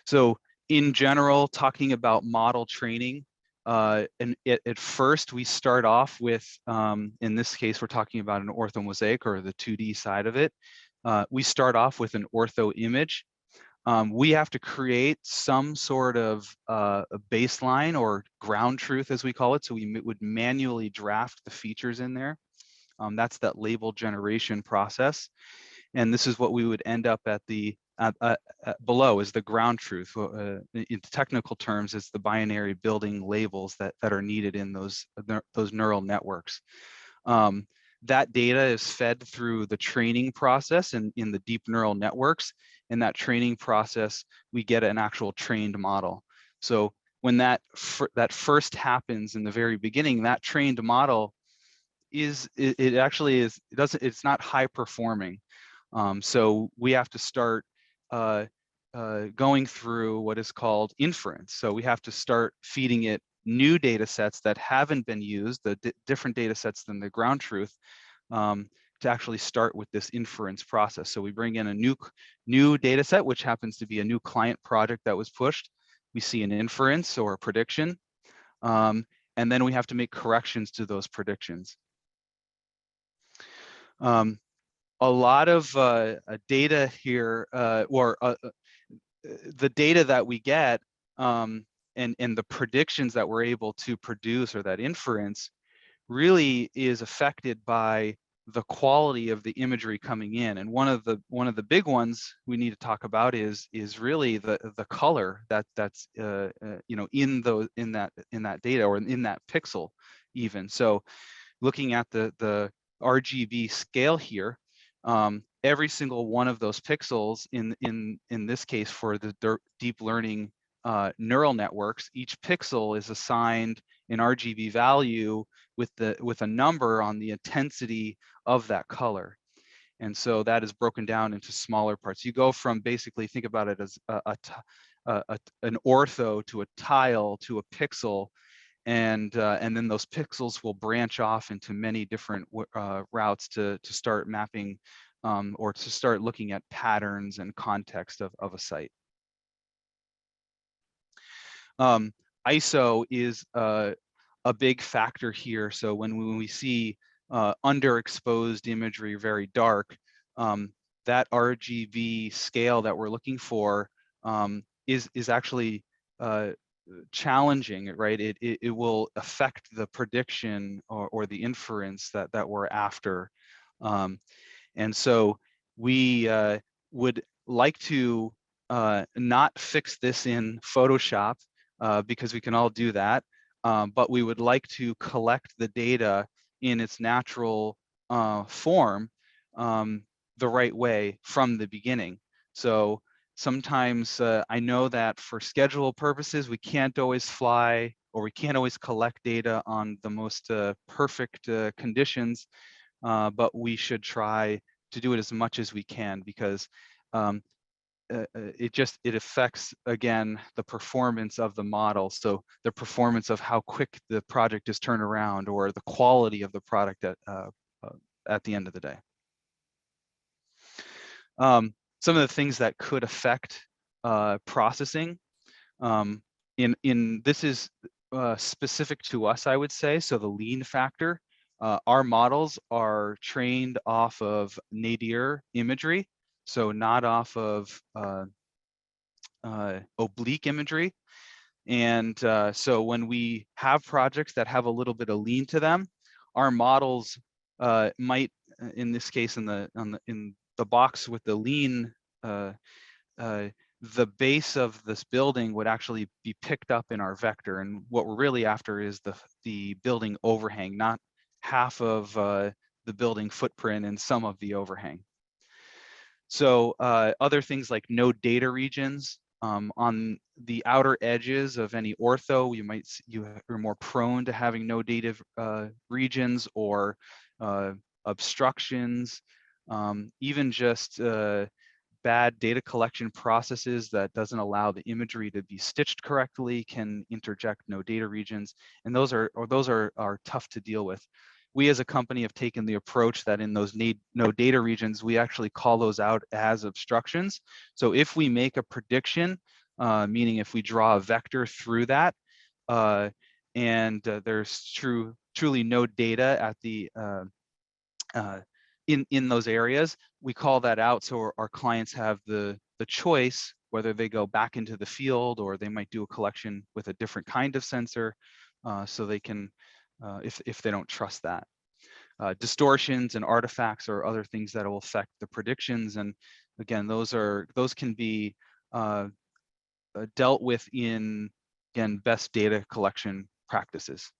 So in general, talking about model training, and at first we start off with, in this case, we're talking about an orthomosaic or the 2D side of it. We start off with an ortho image. We have to create some sort of a baseline or ground truth, as we call it. So we would manually draft the features in there. That's that label generation process. And this is what we would end up at the below is the ground truth. In technical terms, it's the binary building labels that are needed in those neural networks. That data is fed through the training process and in the deep neural networks. In that training process, we get an actual trained model. So when that first happens in the very beginning, that trained model it's not high performing. So we have to start going through what is called inference. So we have to start feeding it new data sets that haven't been used, the different data sets than the ground truth, to actually start with this inference process. So we bring in a new data set, which happens to be a new client project that was pushed. We see an inference or a prediction, and then we have to make corrections to those predictions. A lot of data here, the data that we get and the predictions that we're able to produce, or that inference, really is affected by the quality of the imagery coming in. And one of the big ones we need to talk about is really the color that's you know, in that data or in that pixel even. So looking at the RGB scale here, every single one of those pixels in this case for the deep learning neural networks, each pixel is assigned an RGB value with a number on the intensity of that color. And so that is broken down into smaller parts. You go from, basically think about it as an ortho to a tile to a pixel, and then those pixels will branch off into many different routes to start mapping or to start looking at patterns and context of a site. ISO is a big factor here. So when we see underexposed imagery, very dark, that RGB scale that we're looking for is actually challenging, right? It will affect the prediction or the inference that we're after. And so we would like to not fix this in Photoshop because we can all do that. But we would like to collect the data in its natural form the right way from the beginning. So sometimes I know that for schedule purposes, we can't always fly or we can't always collect data on the most perfect conditions, but we should try to do it as much as we can, because it affects, again, the performance of the model. So the performance of how quick the project is turned around, or the quality of the product at the end of the day. Some of the things that could affect processing this is specific to us, I would say. So the lean factor, our models are trained off of nadir imagery, so not off of oblique imagery. And so when we have projects that have a little bit of lean to them, our models might, in this case, in the box with the lean, the base of this building would actually be picked up in our vector. And what we're really after is the building overhang, not half of the building footprint and some of the overhang. So other things like no data regions on the outer edges of any ortho, you're more prone to having no data regions or obstructions, even just bad data collection processes that doesn't allow the imagery to be stitched correctly can interject no data regions, and those are tough to deal with. We as a company have taken the approach that in those no data regions, we actually call those out as obstructions. So if we make a prediction, meaning if we draw a vector through that, and there's truly no data at the in those areas, we call that out, so our clients have the choice whether they go back into the field or they might do a collection with a different kind of sensor, so they can, if they don't trust that. Distortions and artifacts are other things that will affect the predictions, and again, those can be dealt with in, again, best data collection practices.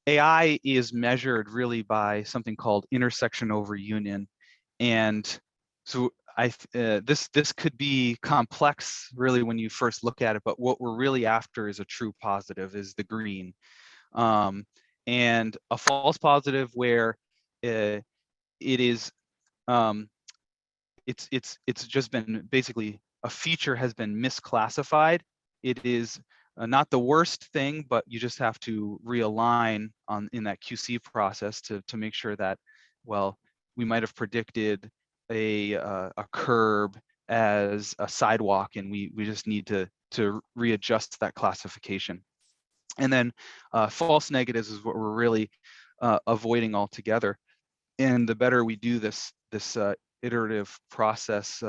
AI is measured really by something called intersection over union, and so this could be complex really when you first look at it, but what we're really after is a true positive, is the green, and a false positive where it is it's just been basically a feature has been misclassified. It is not the worst thing, but you just have to realign in that QC process to make sure that, well, we might have predicted a curb as a sidewalk, and we just need to readjust that classification. And then false negatives is what we're really avoiding altogether. And the better we do this iterative process,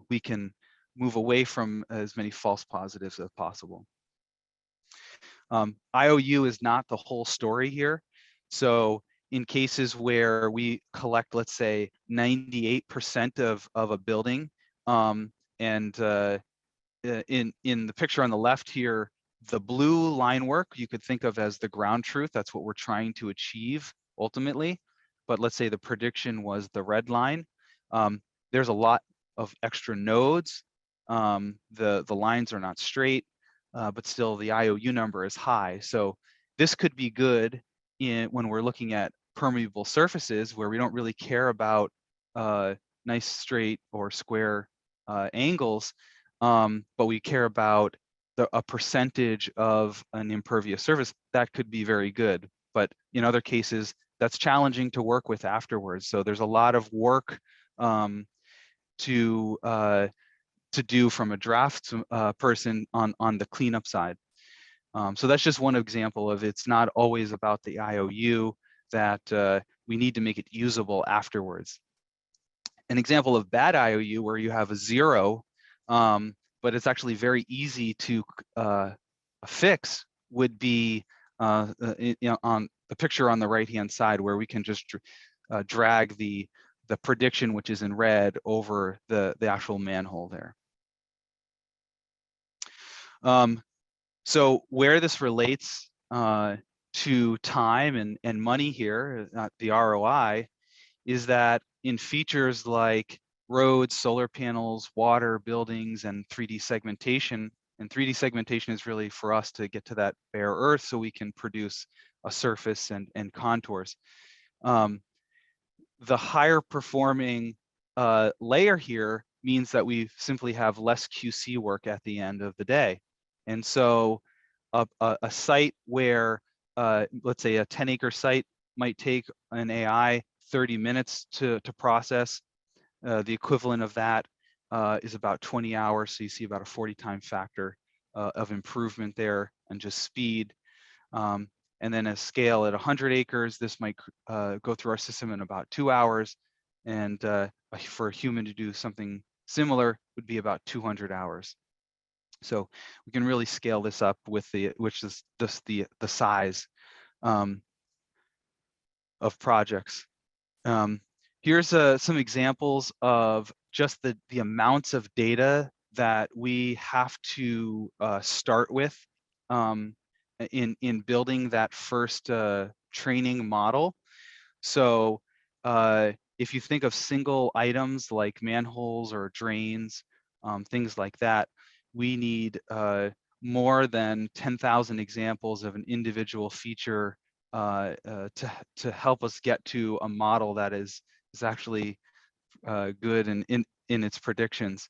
we can move away from as many false positives as possible. IOU is not the whole story here. So in cases where we collect, let's say 98% of a building, and in the picture on the left here, the blue line work you could think of as the ground truth. That's what we're trying to achieve ultimately. But let's say the prediction was the red line. There's a lot of extra nodes. The lines are not straight, but still the IOU number is high. So this could be good when we're looking at permeable surfaces where we don't really care about nice straight or square angles, but we care about a percentage of an impervious surface. That could be very good. But in other cases, that's challenging to work with afterwards. So there's a lot of work to do from a draft person on the cleanup side. So that's just one example of it's not always about the IOU, that we need to make it usable afterwards. An example of bad IOU where you have a 0, but it's actually very easy to fix would be on the picture on the right-hand side, where we can just drag the prediction, which is in red, over the actual manhole there. So where this relates to time and money here, the ROI, is that in features like roads, solar panels, water, buildings, and 3D segmentation. And 3D segmentation is really for us to get to that bare earth so we can produce a surface and contours. The higher performing layer here means that we simply have less QC work at the end of the day. And so a site where, let's say a 10-acre site might take an AI 30 minutes to process. The equivalent of that is about 20 hours. So you see about a 40-time factor of improvement there and just speed. And then a scale at 100 acres, this might go through our system in about 2 hours. And for a human to do something similar would be about 200 hours. So we can really scale this up with which is just the size of projects. Here's some examples of just the amounts of data that we have to start with in building that first training model. So if you think of single items like manholes or drains, things like that, we need more than 10,000 examples of an individual feature to help us get to a model that is actually good in its predictions.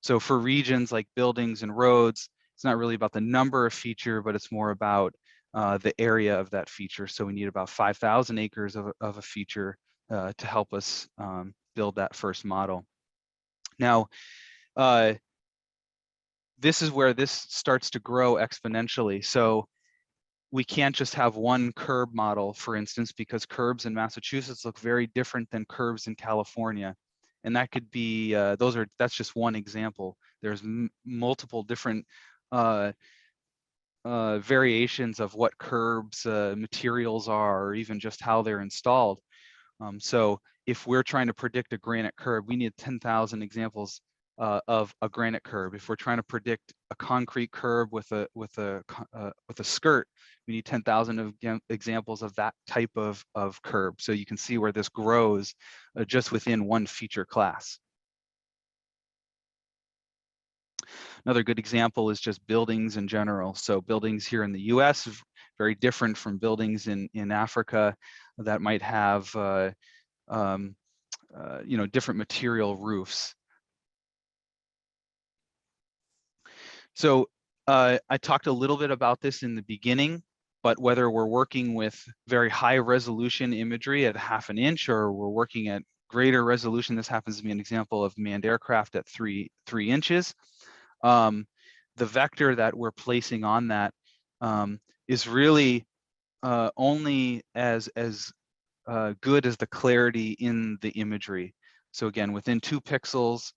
So for regions like buildings and roads, it's not really about the number of feature, but it's more about the area of that feature. So we need about 5,000 acres of a feature to help us build that first model. Now, this is where this starts to grow exponentially. So we can't just have one curb model, for instance, because curbs in Massachusetts look very different than curbs in California. And that could be, that's just one example. There's multiple different variations of what curbs materials are, or even just how they're installed. So if we're trying to predict a granite curb, we need 10,000 examples of a granite curb. If we're trying to predict a concrete curb with a skirt, we need 10,000 examples of that type of curb. So you can see where this grows just within one feature class. Another good example is just buildings in general. So buildings here in the US, very different from buildings in Africa that might have different material roofs. So I talked a little bit about this in the beginning, but whether we're working with very high resolution imagery at 1/2 inch, or we're working at greater resolution, this happens to be an example of manned aircraft at 3 inches. The vector that we're placing on that is really only as good as the clarity in the imagery. So again, within 2 pixels.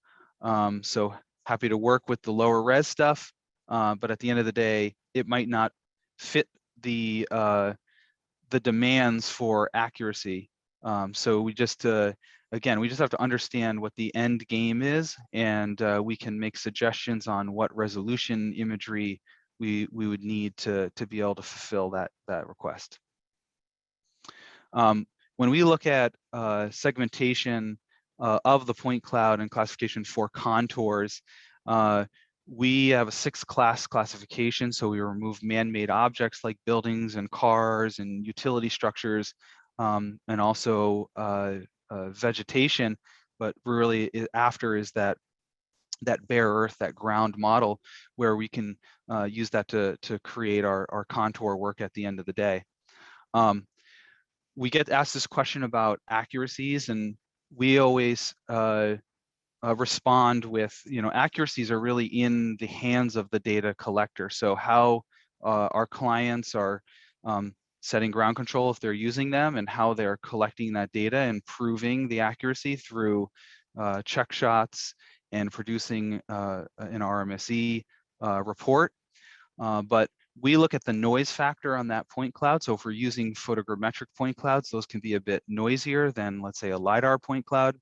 So happy to work with the lower res stuff, but at the end of the day, it might not fit the demands for accuracy. So we just again, we just have to understand what the end game is, and we can make suggestions on what resolution imagery we would need to be able to fulfill that request. When we look at segmentation of the point cloud and classification for contours, we have a 6-class classification. So we remove man-made objects like buildings and cars and utility structures, and also vegetation. But really after is that bare earth, that ground model, where we can use that to create our contour work at the end of the day. We get asked this question about accuracies, and we always respond with, accuracies are really in the hands of the data collector. So how our clients are setting ground control if they're using them, and how they're collecting that data and proving the accuracy through check shots and producing an RMSE report. But we look at the noise factor on that point cloud. So if we're using photogrammetric point clouds, those can be a bit noisier than, let's say, a LiDAR point cloud.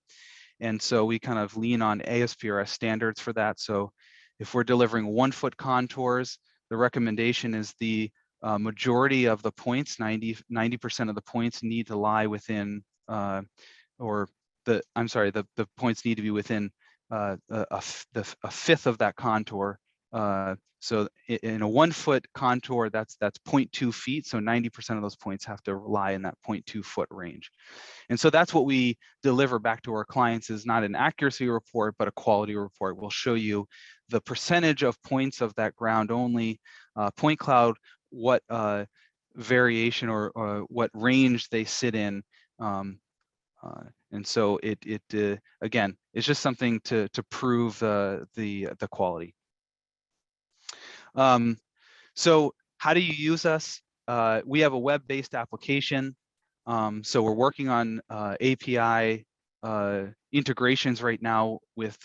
And so we kind of lean on ASPRS standards for that. So if we're delivering 1-foot contours, the recommendation is the majority of the points, 90% of the points need to lie within, the points need to be within a fifth of that contour. So in a 1-foot contour, that's 0.2 feet. So 90% of those points have to lie in that 0.2 foot range. And so that's what we deliver back to our clients, is not an accuracy report, but a quality report. We'll show you the percentage of points of that ground only point cloud, what variation or what range they sit in. And so it again, it's just something to prove the quality. So how do you use us? We have a web-based application. So we're working on API integrations right now with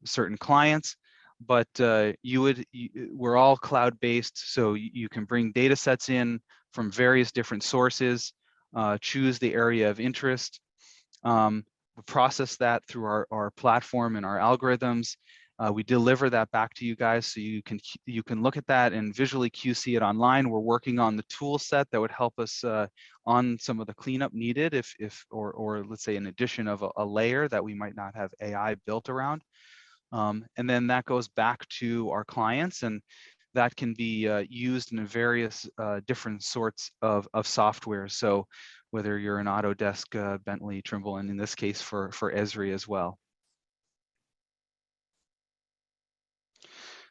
certain clients, but we're all cloud-based, so you can bring data sets in from various different sources, choose the area of interest, process that through our platform and our algorithms. We deliver that back to you guys, so you can look at that and visually QC it online. We're working on the tool set that would help us on some of the cleanup needed, or let's say an addition of a layer that we might not have AI built around. And then that goes back to our clients, and that can be used in various different sorts of software. So whether you're an Autodesk, Bentley, Trimble, and in this case for Esri as well.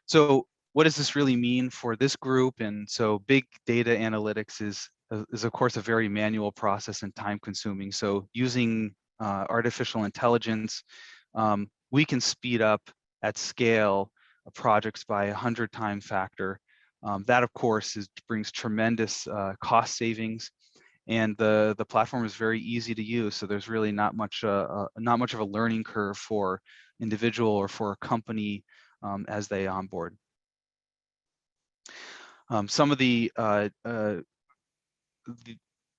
So what does this really mean for this group? And so big data analytics is of course a very manual process and time consuming. So using artificial intelligence, we can speed up at scale projects by 100-time factor. That of course brings tremendous cost savings, and the platform is very easy to use. So there's really not much of a learning curve for individual or for a company as they onboard. Some of the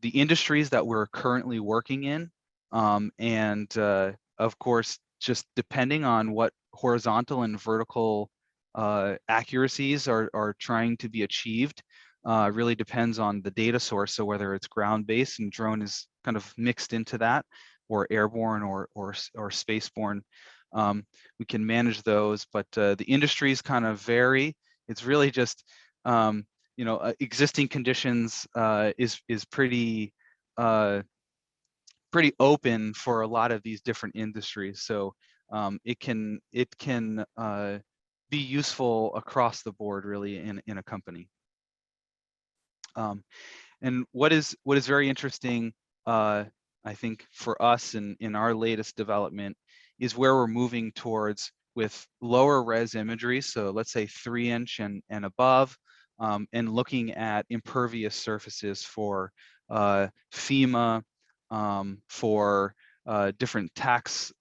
industries that we're currently working in, and of course, just depending on what horizontal and vertical accuracies are trying to be achieved, really depends on the data source. So whether it's ground-based, and drone is kind of mixed into that, or airborne or spaceborne. We can manage those, but the industries kind of vary. It's really just existing conditions is pretty open for a lot of these different industries. So it can be useful across the board, really, in a company. And what is very interesting, I think, for us in our latest development is where we're moving towards with lower res imagery. So let's say 3-inch and above, and looking at impervious surfaces for FEMA, for different tax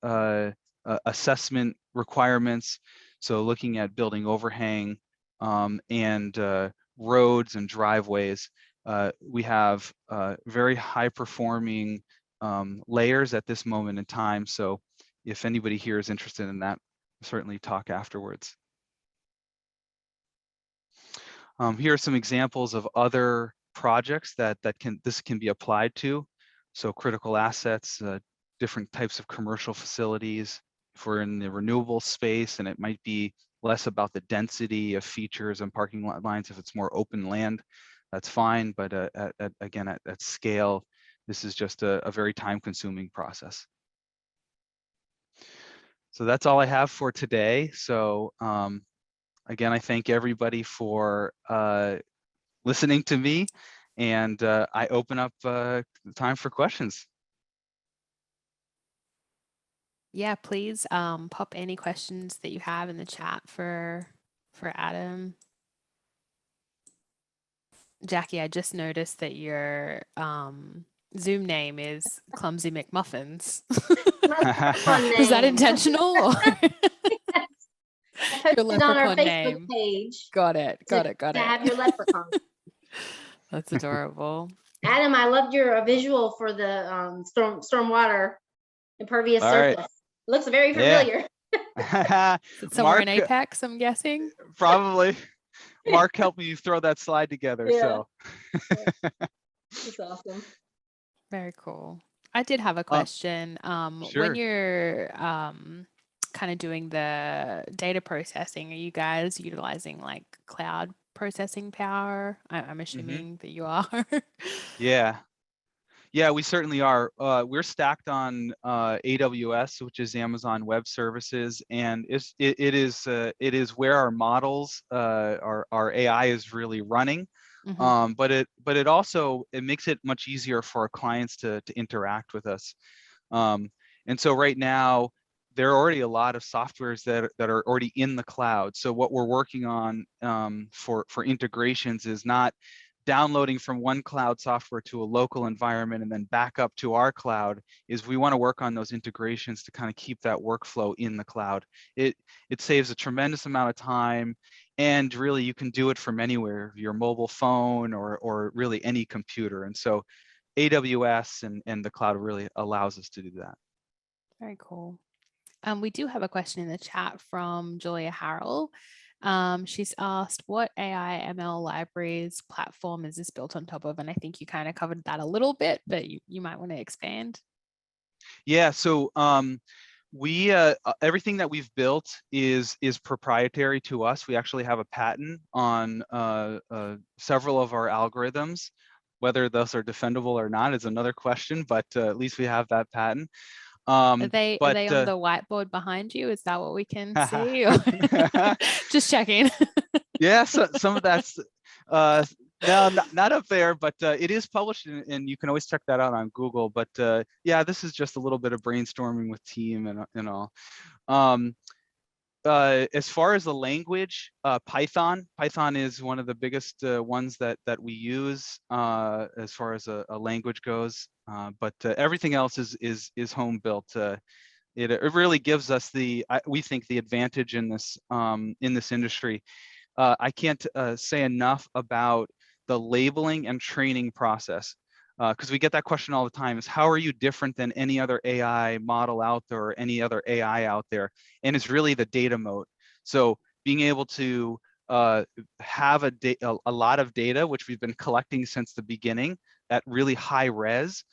assessment requirements. So looking at building overhang and roads and driveways. We have very high performing layers at this moment in time. So if anybody here is interested in that, certainly talk afterwards. Here are some examples of other projects that this can be applied to. So critical assets, different types of commercial facilities. If we're in the renewable space, and it might be less about the density of features and parking lot lines. If it's more open land, that's fine. But again, at scale, this is just a very time-consuming process. So that's all I have for today. So again, I thank everybody for listening to me, and I open up the time for questions. Yeah, please pop any questions that you have in the chat for Adam. Jackie, I just noticed that your Zoom name is Clumsy McMuffins. Was that intentional? Or? I posted it on our Facebook page. Got it. To have your leprechaun. That's adorable. Adam, I loved your visual for the stormwater impervious surface. It looks very familiar. Yeah. Somewhere in Apex, I'm guessing. Probably. Mark helped me throw that slide together. Yeah. So it's awesome. Very cool. I did have a question. Sure. When you're kind of doing the data processing, are you guys utilizing like cloud processing power? I'm assuming that you are. Yeah, we certainly are. We're stacked on AWS, which is Amazon Web Services, and it is where our models, our AI is really running. But it also makes it much easier for our clients to interact with us. And so right now, there are already a lot of softwares that are already in the cloud. So what we're working on for integrations is not downloading from one cloud software to a local environment and then back up to our cloud. Is we want to work on those integrations to kind of keep that workflow in the cloud. It saves a tremendous amount of time, and really you can do it from anywhere, your mobile phone or really any computer. And so AWS and the cloud really allows us to do that. Very cool. We do have a question in the chat from Julia Harrell. She's asked, what AI ML libraries platform is this built on top of? And I think you kind of covered that a little bit, but you might want to expand. Yeah, so we everything that we've built is proprietary to us. We actually have a patent on several of our algorithms. Whether those are defendable or not is another question, but at least we have that patent. Are they on the whiteboard behind you? Is that what we can see? Just checking. Yeah, so some of that's no, not up there, but it is published, and you can always check that out on Google. But yeah, this is just a little bit of brainstorming with team and all. As far as the language, Python is one of the biggest ones that we use as far as a language goes. But everything else is home built. It really gives us we think the advantage in this industry. I can't say enough about the labeling and training process, because we get that question all the time, is how are you different than any other AI model out there or any other AI out there? And it's really the data moat. So being able to have a lot of data, which we've been collecting since the beginning at really high res,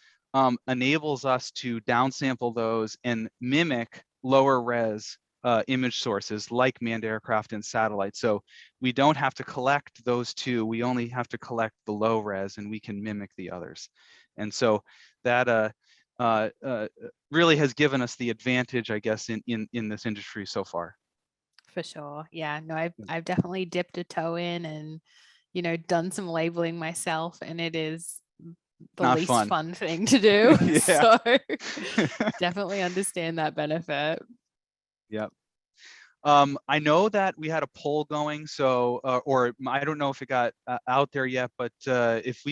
enables us to downsample those and mimic lower res image sources like manned aircraft and satellites. So we don't have to collect those two. We only have to collect the low res, and we can mimic the others. And so that really has given us the advantage, I guess, in this industry so far. For sure. Yeah, no, I've definitely dipped a toe in and, done some labeling myself, and it is the Not least fun. fun thing to do. Yeah. So definitely understand that benefit. Yep. I know that we had a poll going, so or I don't know if it got out there yet, but if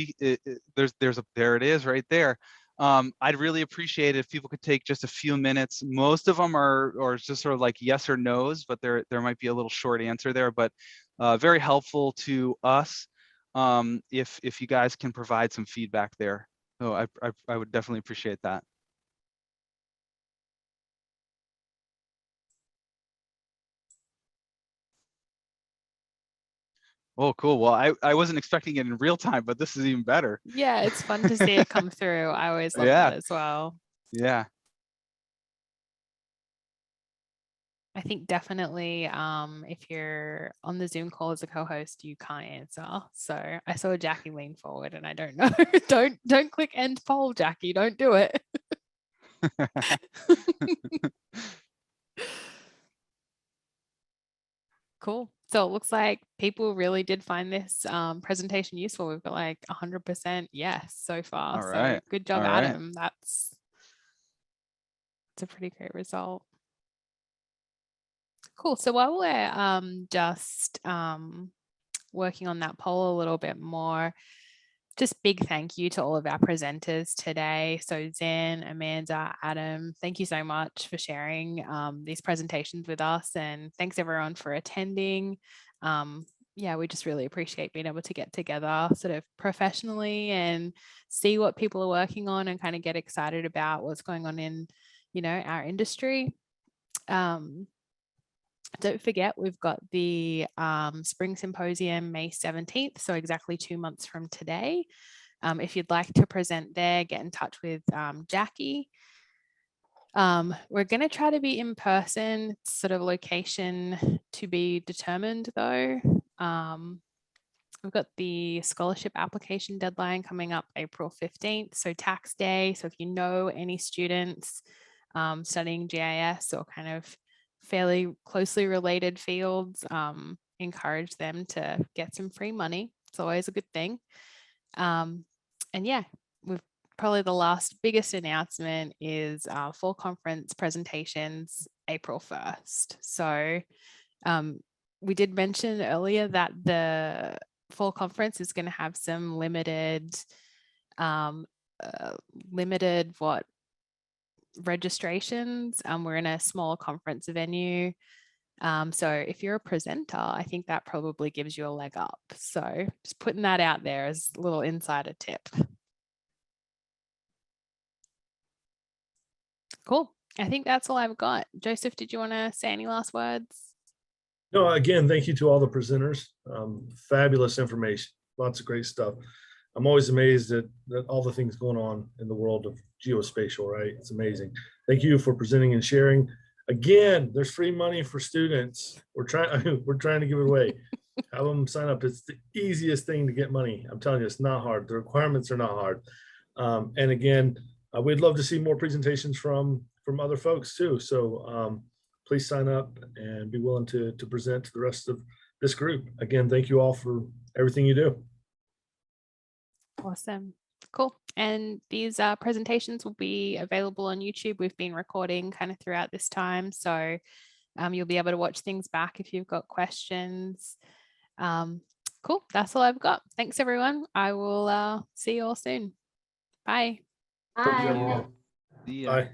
there it is right there. I'd really appreciate it if people could take just a few minutes. Most of them are just sort of like yes or no's, but there might be a little short answer there, but very helpful to us if you guys can provide some feedback there. So I would definitely appreciate that. Oh, cool. Well, I wasn't expecting it in real time, but this is even better. Yeah, it's fun to see it come through. I always love Yeah. that as well. Yeah. I think definitely if you're on the Zoom call as a co-host, you can't answer. So I saw Jackie lean forward and I don't know. don't click end poll, Jackie. Don't do it. Cool. So it looks like people really did find this presentation useful. We've got like 100% yes so far. All So right. good job, All right. Adam. That's a pretty great result. Cool. So while we're just working on that poll a little bit more, just big thank you to all of our presenters today. So Zen, Amanda, Adam, thank you so much for sharing these presentations with us, and thanks everyone for attending. Yeah, we just really appreciate being able to get together sort of professionally and see what people are working on and kind of get excited about what's going on in, you know, our industry. Don't forget, we've got the Spring Symposium May 17th, so exactly 2 months from today. If you'd like to present there, get in touch with Jackie. We're going to try to be in person, sort of location to be determined though. We've got the scholarship application deadline coming up April 15th, so tax day. So if you know any students studying GIS or kind of fairly closely related fields, encourage them to get some free money. It's always a good thing. And yeah, we've probably the last biggest announcement is fall conference presentations April 1st. So we did mention earlier that the fall conference is going to have some limited registrations. We're in a small conference venue. So if you're a presenter, I think that probably gives you a leg up. So just putting that out there as a little insider tip. Cool. I think that's all I've got. Joseph, did you want to say any last words? No, again, thank you to all the presenters. Fabulous information, lots of great stuff. I'm always amazed at all the things going on in the world of geospatial, right? It's amazing. Thank you for presenting and sharing. Again, there's free money for students. We're trying to give it away. Have them sign up. It's the easiest thing to get money. I'm telling you, it's not hard. The requirements are not hard. And again, we'd love to see more presentations from other folks too. So please sign up and be willing to present to the rest of this group. Again, thank you all for everything you do. Awesome. Cool. And these presentations will be available on YouTube. We've been recording kind of throughout this time. So you'll be able to watch things back if you've got questions. Cool. That's all I've got. Thanks, everyone. I will see you all soon. Bye. Bye. The, Bye.